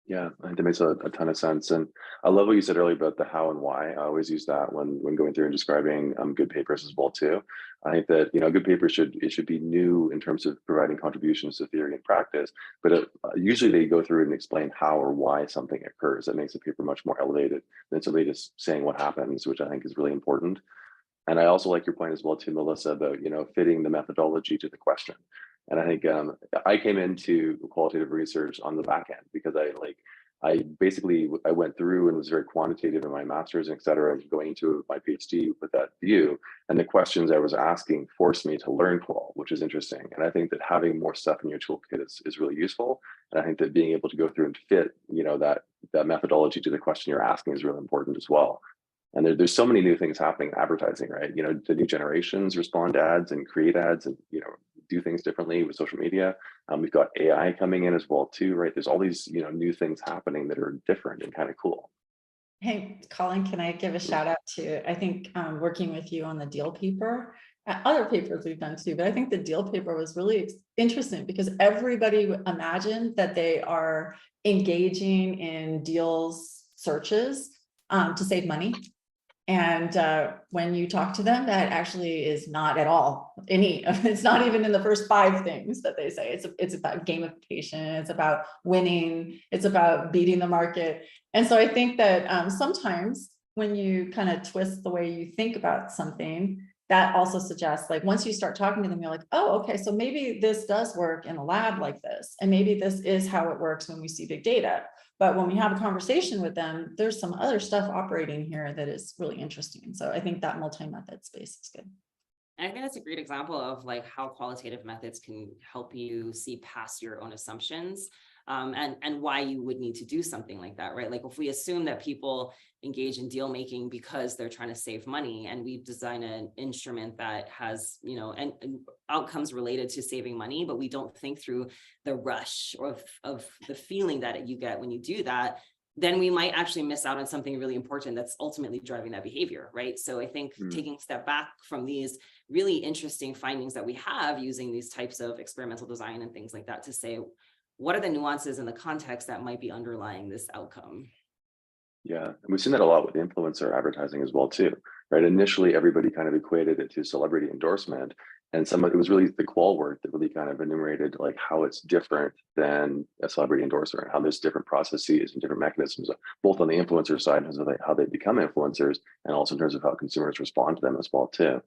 Speaker 1: Yeah, I think that makes a ton of sense. And I love what you said earlier about the how and why. I always use that when going through and describing good papers as well too. I think that, good papers should be new in terms of providing contributions to theory and practice, but usually they go through and explain how or why something occurs. That makes a paper much more elevated than simply just saying what happens, which I think is really important. And I also like your point as well too, Melissa, about, fitting the methodology to the question. And I think I came into qualitative research on the back end because I went through and was very quantitative in my master's, et cetera, going into my PhD with that view. And the questions I was asking forced me to learn qual, which is interesting. And I think that having more stuff in your toolkit is really useful. And I think that being able to go through and fit, that methodology to the question you're asking is really important as well. And there's so many new things happening in advertising, right? The new generations respond to ads and create ads and, do things differently with social media. We've got AI coming in as well too, right? There's all these, new things happening that are different and kind of cool.
Speaker 2: Hey, Colin, can I give a shout out to, I think working with you on the deal paper, other papers we've done too, but I think the deal paper was really interesting because everybody imagined that they are engaging in deals searches to save money. And when you talk to them, that actually is not at all it's not even in the first 5 things that they say. It's about gamification, it's about winning, it's about beating the market. And so I think that sometimes when you kind of twist the way you think about something, that also suggests, like, once you start talking to them, you're like, oh, okay, so maybe this does work in a lab like this, and maybe this is how it works when we see big data. But when we have a conversation with them, there's some other stuff operating here that is really interesting. So I think that multi-method space is good.
Speaker 3: And I think that's a great example of like how qualitative methods can help you see past your own assumptions, and why you would need to do something like that, right? Like if we assume that people engage in deal making because they're trying to save money, and we design an instrument that has, and outcomes related to saving money, but we don't think through the rush of the feeling that you get when you do that, then we might actually miss out on something really important that's ultimately driving that behavior, right? So I think taking a step back from these really interesting findings that we have using these types of experimental design and things like that to say, what are the nuances and the context that might be underlying this outcome?
Speaker 1: Yeah, and we've seen that a lot with influencer advertising as well too, right? Initially, everybody kind of equated it to celebrity endorsement, and it was really the qual work that really kind of enumerated like how it's different than a celebrity endorser, and how there's different processes and different mechanisms, both on the influencer side in terms of like how they become influencers, and also in terms of how consumers respond to them as well too.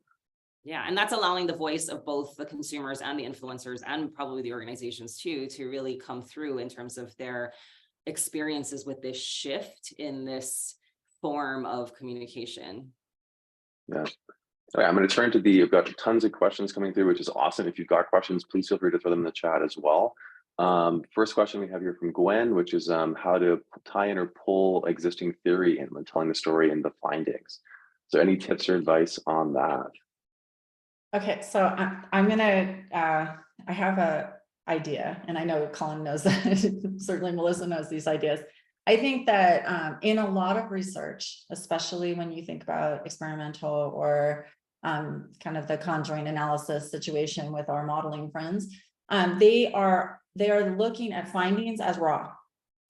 Speaker 3: Yeah, and that's allowing the voice of both the consumers and the influencers and probably the organizations too to really come through in terms of their experiences with this shift in this form of communication.
Speaker 1: Yeah. All right, I'm going to turn to I've got tons of questions coming through, which is awesome. If you've got questions, please feel free to throw them in the chat as well. First question we have here from Gwen, which is how to tie in or pull existing theory in when telling the story and the findings. So any tips or advice on that?
Speaker 2: Okay, so I'm gonna, I have a idea, and I know Colin knows that, certainly Melissa knows these ideas. I think that in a lot of research, especially when you think about experimental or kind of the conjoint analysis situation with our modeling friends, they are looking at findings as raw.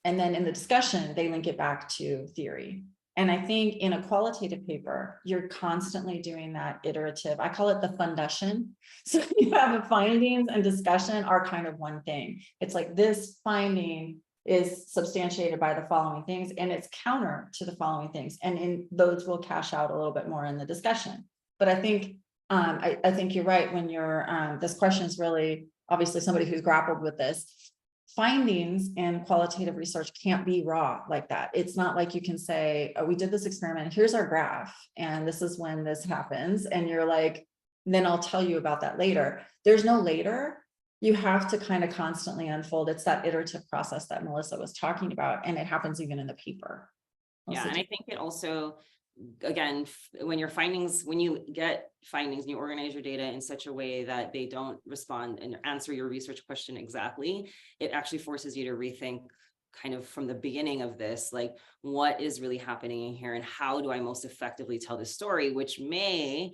Speaker 2: And then in the discussion, they link it back to theory. And I think in a qualitative paper, you're constantly doing that iterative. I call it the fundation. So you have the findings and discussion are kind of one thing. It's like this finding is substantiated by the following things, and it's counter to the following things. And in those will cash out a little bit more in the discussion. But I think I think you're right when you're this question is really obviously somebody who's grappled with this. Findings in qualitative research can't be raw like that. It's not like you can say, oh, we did this experiment, here's our graph, and this is when this happens. And you're like, then I'll tell you about that later. There's no later. You have to kind of constantly unfold. It's that iterative process that Melissa was talking about. And it happens even in the paper.
Speaker 3: Yeah, and I think it also, again, when you get findings and you organize your data in such a way that they don't respond and answer your research question exactly, it actually forces you to rethink kind of from the beginning of this, like what is really happening here and how do I most effectively tell this story, which may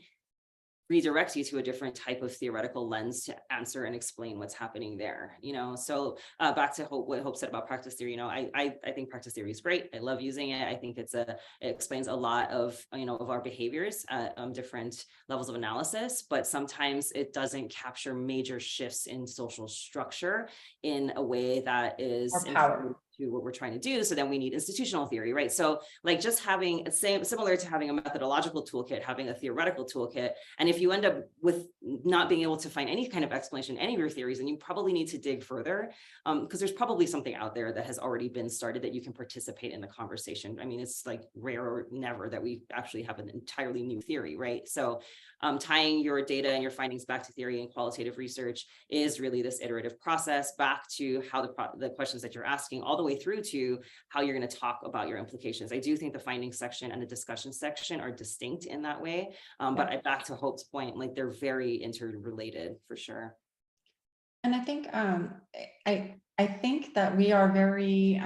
Speaker 3: redirect you to a different type of theoretical lens to answer and explain what's happening there. So back to what Hope said about practice theory, I think practice theory is great. I love using it. I think it explains a lot of, of our behaviors at different levels of analysis, but sometimes it doesn't capture major shifts in social structure in a way that is
Speaker 2: power
Speaker 3: to what we're trying to do. So then we need institutional theory, right? So like just having similar to having a methodological toolkit, having a theoretical toolkit. And if you end up with not being able to find any kind of explanation, any of your theories, then you probably need to dig further because there's probably something out there that has already been started that you can participate in the conversation. I mean, it's like rare or never that we actually have an entirely new theory, right? So tying your data and your findings back to theory and qualitative research is really this iterative process back to how the questions that you're asking all the way through to how you're going to talk about your implications. I do think the findings section and the discussion section are distinct in that way. But back to Hope's point, like they're very interrelated for sure.
Speaker 2: And I think I think that we are very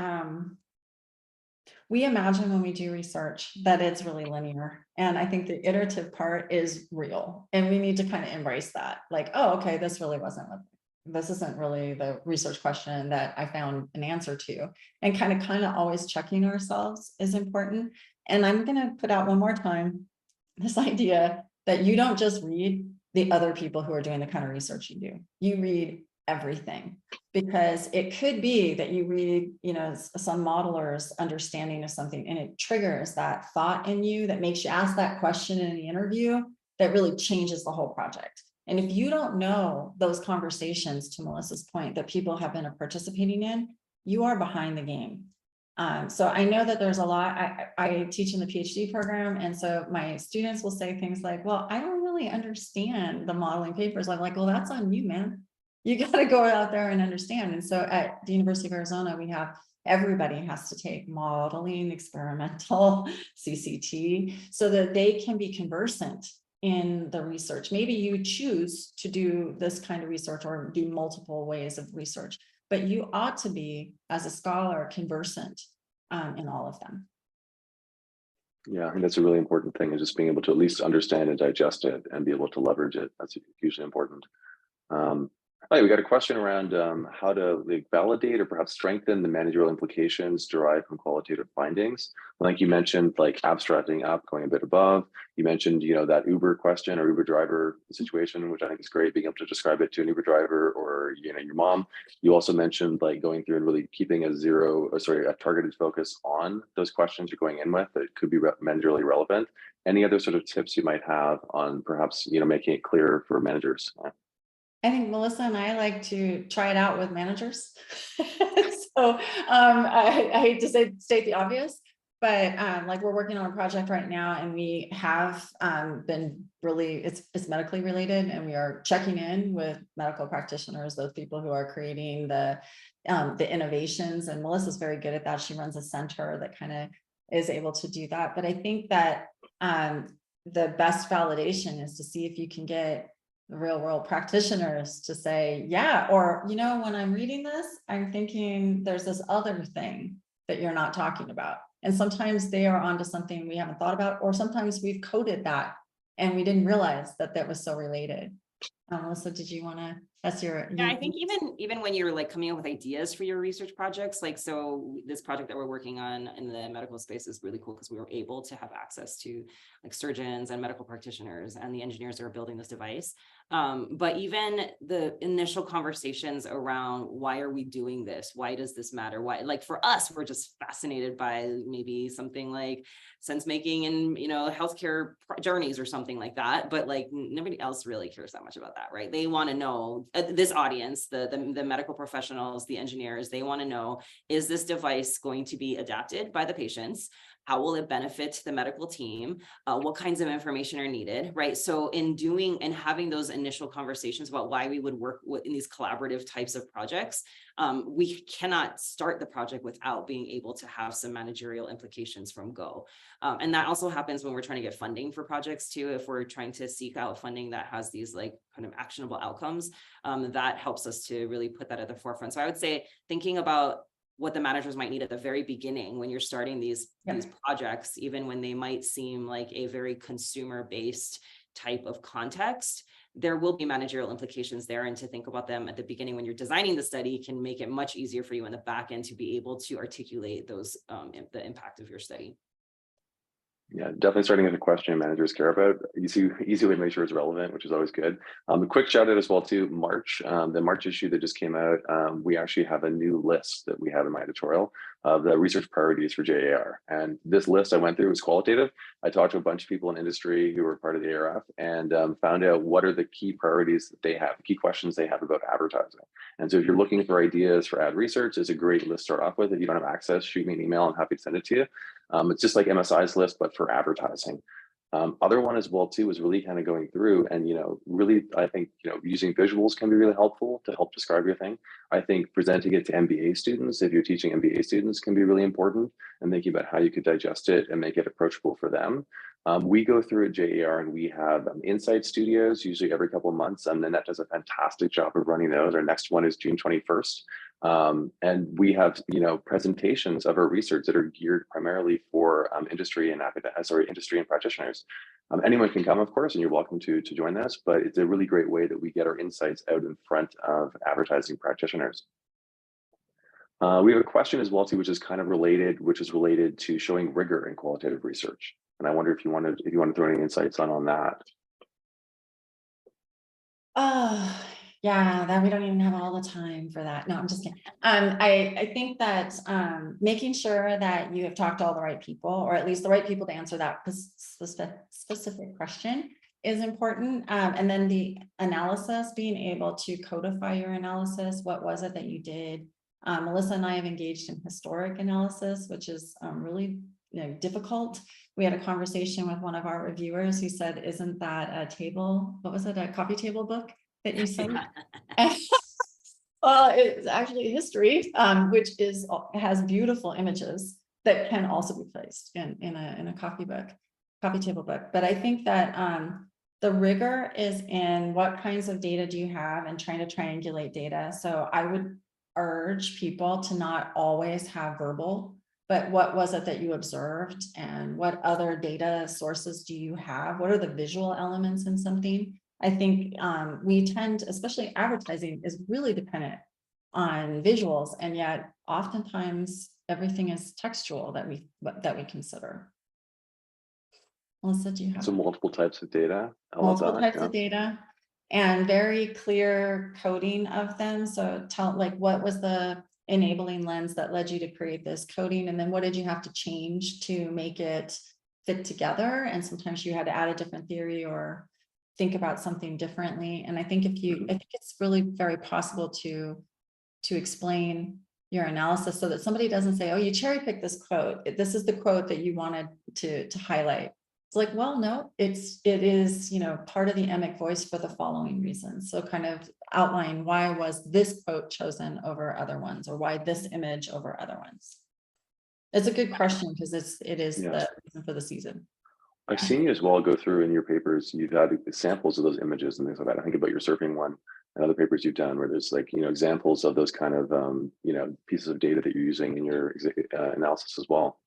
Speaker 2: we imagine when we do research that it's really linear. And I think the iterative part is real. And we need to kind of embrace that. Like, oh, okay, this isn't really the research question that I found an answer to. And kind of always checking ourselves is important. And I'm going to put out one more time this idea that you don't just read the other people who are doing the kind of research you do. You read everything, because it could be that you read, some modeler's understanding of something, and it triggers that thought in you that makes you ask that question in the interview that really changes the whole project. And if you don't know those conversations, to Melissa's point, that people have been participating in, you are behind the game. So I know that there's a lot. I teach in the PhD program, and so my students will say things like, well, I don't really understand the modeling papers. I'm like, well, that's on you, man. You got to go out there and understand. And so at the University of Arizona, we have everybody has to take modeling, experimental, CCT, so that they can be conversant in the research. Maybe you choose to do this kind of research or do multiple ways of research, but you ought to be, as a scholar, conversant in all of them.
Speaker 1: Yeah, I think that's a really important thing, is just being able to at least understand and digest it and be able to leverage it. That's hugely important. All right, we got a question around how to validate or perhaps strengthen the managerial implications derived from qualitative findings. Like you mentioned, like abstracting up, going a bit above. You mentioned, that Uber question or Uber driver situation, which I think is great, being able to describe it to an Uber driver or, your mom. You also mentioned like going through and really keeping a targeted focus on those questions you're going in with that could be managerially relevant. Any other sort of tips you might have on perhaps, making it clearer for managers?
Speaker 2: I think Melissa and I like to try it out with managers. So I hate to state the obvious, but like we're working on a project right now, and we have been really, it's medically related, and we are checking in with medical practitioners, those people who are creating the innovations. And Melissa's very good at that. She runs a center that kind of is able to do that. But I think that the best validation is to see if you can get the real world practitioners to say, yeah, or, when I'm reading this, I'm thinking there's this other thing that you're not talking about. And sometimes they are onto something we haven't thought about, or sometimes we've coded that and we didn't realize that that was so related. Melissa, did you want to, that's your.
Speaker 3: Yeah, I think even when you're like coming up with ideas for your research projects, like, so this project that we're working on in the medical space is really cool because we were able to have access to like surgeons and medical practitioners and the engineers that are building this device. But even the initial conversations around why are we doing this? Why does this matter? Why, like for us, we're just fascinated by maybe something like sense making and, healthcare journeys or something like that. But like nobody else really cares that much about that, right? They want to know, this audience, the medical professionals, the engineers, they want to know, is this device going to be adapted by the patients? How will it benefit the medical team? What kinds of information are needed, right? So in doing and having those initial conversations about why we would work in these collaborative types of projects, we cannot start the project without being able to have some managerial implications from go. And that also happens when we're trying to get funding for projects too. If we're trying to seek out funding that has these like kind of actionable outcomes, that helps us to really put that at the forefront. So I would say thinking about what the managers might need at the very beginning when you're starting these projects, even when they might seem like a very consumer-based type of context, there will be managerial implications there. And to think about them at the beginning when you're designing the study can make it much easier for you in the back end to be able to articulate those, the impact of your study.
Speaker 1: Yeah, definitely starting with a question managers care about. Easy way to make sure it's relevant, which is always good. A quick shout out as well to March, the March issue that just came out. We actually have a new list that we have in my editorial of the research priorities for JAR. And this list I went through was qualitative. I talked to a bunch of people in industry who were part of the ARF and found out what are the key priorities that they have, key questions they have about advertising. And so if you're looking for ideas for ad research, it's a great list to start off with. If you don't have access, shoot me an email. I'm happy to send it to you. It's just like MSI's list, but for advertising. Other one as well too is really kind of going through and, really, I think, using visuals can be really helpful to help describe your thing. I think presenting it to MBA students, if you're teaching MBA students, can be really important, and thinking about how you could digest it and make it approachable for them. We go through at JAR and we have insight studios usually every couple of months, and Nanette does a fantastic job of running those. Our next one is June 21st. And we have, presentations of our research that are geared primarily for industry and practitioners. Anyone can come, of course, and you're welcome to join this, but it's a really great way that we get our insights out in front of advertising practitioners. We have a question as well too, which is kind of related to showing rigor in qualitative research. And I wonder if you want to throw any insights on that.
Speaker 2: Oh, yeah, that we don't even have all the time for that. No, I'm just kidding. I think that making sure that you have talked to all the right people, or at least the right people to answer that specific question is important. And then the analysis, being able to codify your analysis. What was it that you did? Melissa and I have engaged in historic analysis, which is really difficult. We had a conversation with one of our reviewers who said, isn't that a table? What was it? A coffee table book that you sent? Well, it's actually history, which has beautiful images that can also be placed in a coffee table book. But I think that the rigor is in what kinds of data do you have and trying to triangulate data. So I would urge people to not always have verbal, but what was it that you observed and what other data sources do you have? What are the visual elements in something? I think we tend, especially advertising, is really dependent on visuals, and yet oftentimes everything is textual that we consider. Melissa, do you have
Speaker 1: So multiple types of data?
Speaker 2: multiple types of data and very clear coding of them? So tell, like, what was the enabling lens that led you to create this coding, and then what did you have to change to make it fit together? And sometimes you had to add a different theory or think about something differently. And I think I think it's really very possible to explain your analysis so that somebody doesn't say, oh, you cherry picked this quote. This is the quote that you wanted to highlight. It's like, well, no, it is, part of the emic voice for the following reasons. So kind of outline, why was this quote chosen over other ones, or why this image over other ones? It's a good question because it is the reason for the season.
Speaker 1: I've seen you as well go through in your papers, you've had samples of those images and things like that. I think about your surfing one and other papers you've done where there's examples of those kind of, pieces of data that you're using in your analysis as well.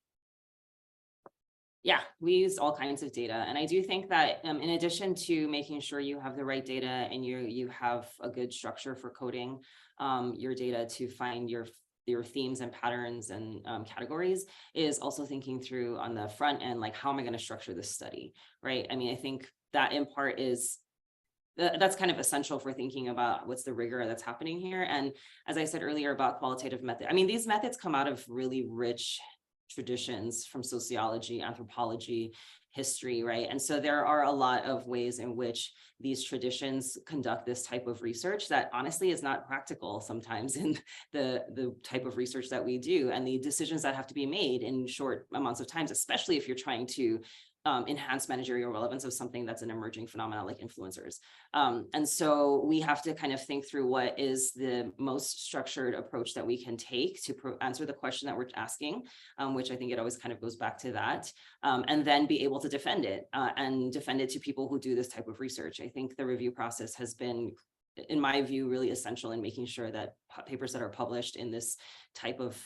Speaker 3: Yeah, we use all kinds of data. And I do think that in addition to making sure you have the right data and you have a good structure for coding your data to find your themes and patterns and categories, is also thinking through on the front end, like, how am I going to structure this study, right? I mean, I think that in part that's kind of essential for thinking about what's the rigor that's happening here. And as I said earlier about qualitative method, I mean, these methods come out of really rich traditions from sociology, anthropology, history, right? And so there are a lot of ways in which these traditions conduct this type of research that honestly is not practical sometimes in the type of research that we do, and the decisions that have to be made in short amounts of times, especially if you're trying to enhance managerial relevance of something that's an emerging phenomenon like influencers. And so we have to kind of think through what is the most structured approach that we can take to answer the question that we're asking, which I think it always kind of goes back to that, and then be able to defend it and defend it to people who do this type of research. I think the review process has been, in my view, really essential in making sure that papers that are published in this type of,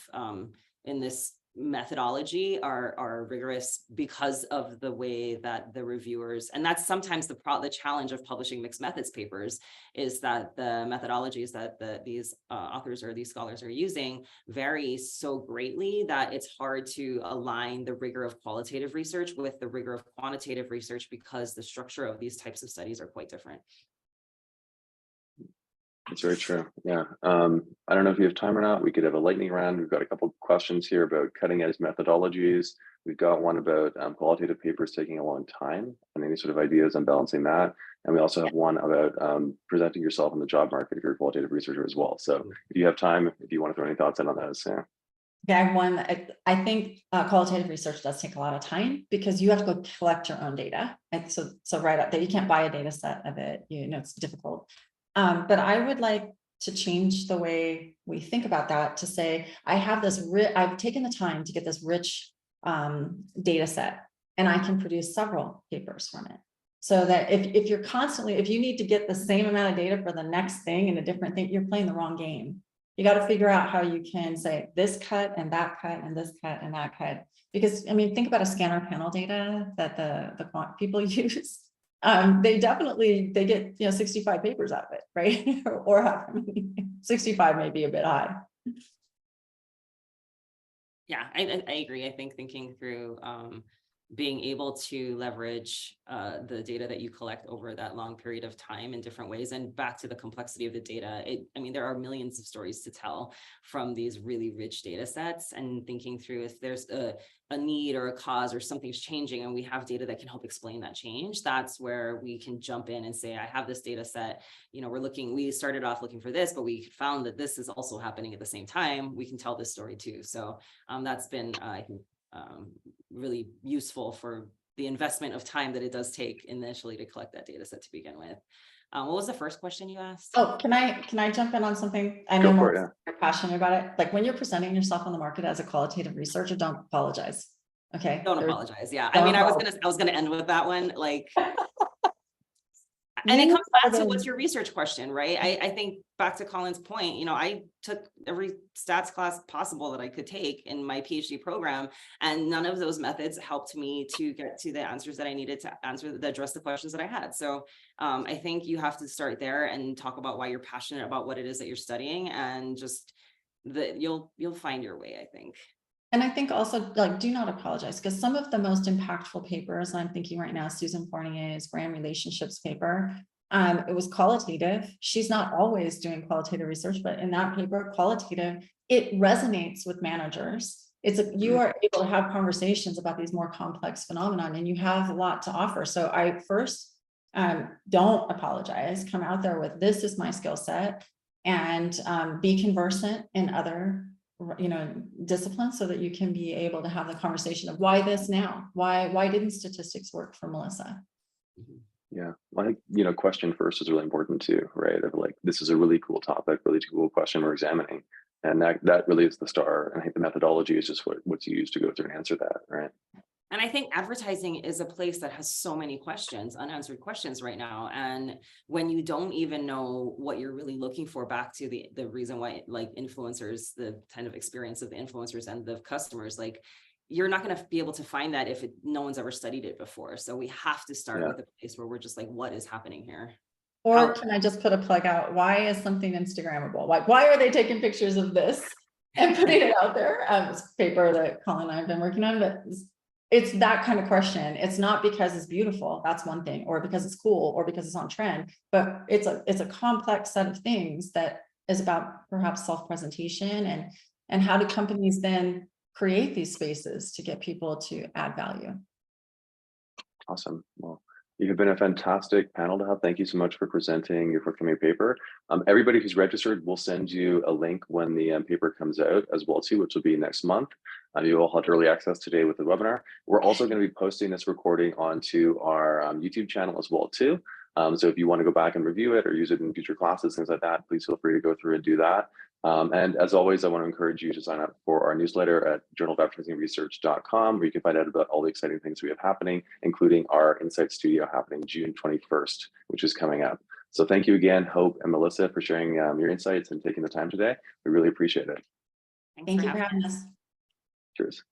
Speaker 3: in this methodology are rigorous because of the way that the reviewers, and that's sometimes the challenge of publishing mixed methods papers, is that the methodologies that these authors or these scholars are using vary so greatly that it's hard to align the rigor of qualitative research with the rigor of quantitative research, because the structure of these types of studies are quite different.
Speaker 1: It's very true. Yeah. I don't know if you have time or not. We could have a lightning round. We've got a couple of questions here about cutting edge methodologies. We've got one about qualitative papers taking a long time and any sort of ideas on balancing that. And we also have one about presenting yourself in the job market if you're a qualitative researcher as well. So if you have time, if you want to throw any thoughts in on those, yeah.
Speaker 2: Yeah, I think qualitative research does take a lot of time because you have to go collect your own data. And so right up there, you can't buy a data set of it. It's difficult. But I would like to change the way we think about that, to say, I've taken the time to get this rich data set, and I can produce several papers from it. So that if you're constantly, if you need to get the same amount of data for the next thing and a different thing, you're playing the wrong game. You got to figure out how you can say this cut and that cut and this cut and that cut. Because I mean, think about a scanner panel data that the quant people use. They get 65 papers out of it, right? or 65 may be a bit high.
Speaker 3: Yeah, I agree. I think thinking through being able to leverage the data that you collect over that long period of time in different ways, and back to the complexity of the data. I mean, there are millions of stories to tell from these really rich data sets, and thinking through if there's a need or a cause or something's changing and we have data that can help explain that change, that's where we can jump in and say, I have this data set, you know, we started off looking for this, but we found that this is also happening at the same time. We can tell this story too. So that's been, I think, really useful for the investment of time that it does take initially to collect that data set to begin with. What was the first question you asked?
Speaker 2: Oh, can I jump in on something? I
Speaker 1: Go
Speaker 2: know
Speaker 1: for it,
Speaker 2: Melissa, you're passionate about it. Like when you're presenting yourself on the market as a qualitative researcher, don't apologize. Okay.
Speaker 3: Don't apologize. Yeah.
Speaker 2: Don't
Speaker 3: I mean, I was gonna end with that one. Like, and it
Speaker 2: You
Speaker 3: comes back
Speaker 2: are
Speaker 3: to
Speaker 2: the-
Speaker 3: what's your research question, right? I think back to Colin's point, you know, I took every stats class possible that I could take in my PhD program, and none of those methods helped me to get to the answers that I needed to answer, that address the questions that I had. So I think you have to start there and talk about why you're passionate about what it is that you're studying, and just you'll find your way, I think.
Speaker 2: And I think also, like, do not apologize, because some of the most impactful papers I'm thinking right now, Susan Fournier's brand relationships paper, it was qualitative. She's not always doing qualitative research, but in that paper, qualitative, it resonates with managers. You are able to have conversations about these more complex phenomenon, and you have a lot to offer. So I first, don't apologize. Come out there with, this is my skill set, and be conversant in other disciplines, so that you can be able to have the conversation of why this now, why didn't statistics work for Melissa?
Speaker 1: Yeah, I think, question first is really important too, right? Of like, this is a really cool topic, really cool question we're examining. And that really is the star. And I think the methodology is just what's used to go through and answer that, right?
Speaker 3: And I think advertising is a place that has so many questions, unanswered questions right now. And when you don't even know what you're really looking for, back to the reason why, like, influencers, the kind of experience of the influencers and the customers, like, you're not going to be able to find that if no one's ever studied it before. So we have to start with a place where we're just like, what is happening here?
Speaker 2: Or can I just put a plug out? Why is something Instagrammable? Why are they taking pictures of this and putting it out there? It's a paper that Colin and I have been working on, but it's that kind of question. It's not because it's beautiful, that's one thing, or because it's cool, or because it's on trend, but it's a complex set of things that is about perhaps self-presentation, and how do companies then create these spaces to get people to add value.
Speaker 1: Awesome. Well, you have been a fantastic panel to have. Thank you so much for presenting your forthcoming paper. Everybody who's registered, we'll send you a link when the paper comes out as well too, which will be next month. You all had early access today with the webinar. We're also going to be posting this recording onto our YouTube channel as well too. So if you want to go back and review it or use it in future classes, things like that, please feel free to go through and do that. And as always, I want to encourage you to sign up for our newsletter at journalofadvertisingresearch.com, where you can find out about all the exciting things we have happening, including our Insight Studio happening June 21st, which is coming up. So thank you again, Hope and Melissa, for sharing your insights and taking the time today. We really appreciate it.
Speaker 2: Thank you for having us.
Speaker 1: Cheers.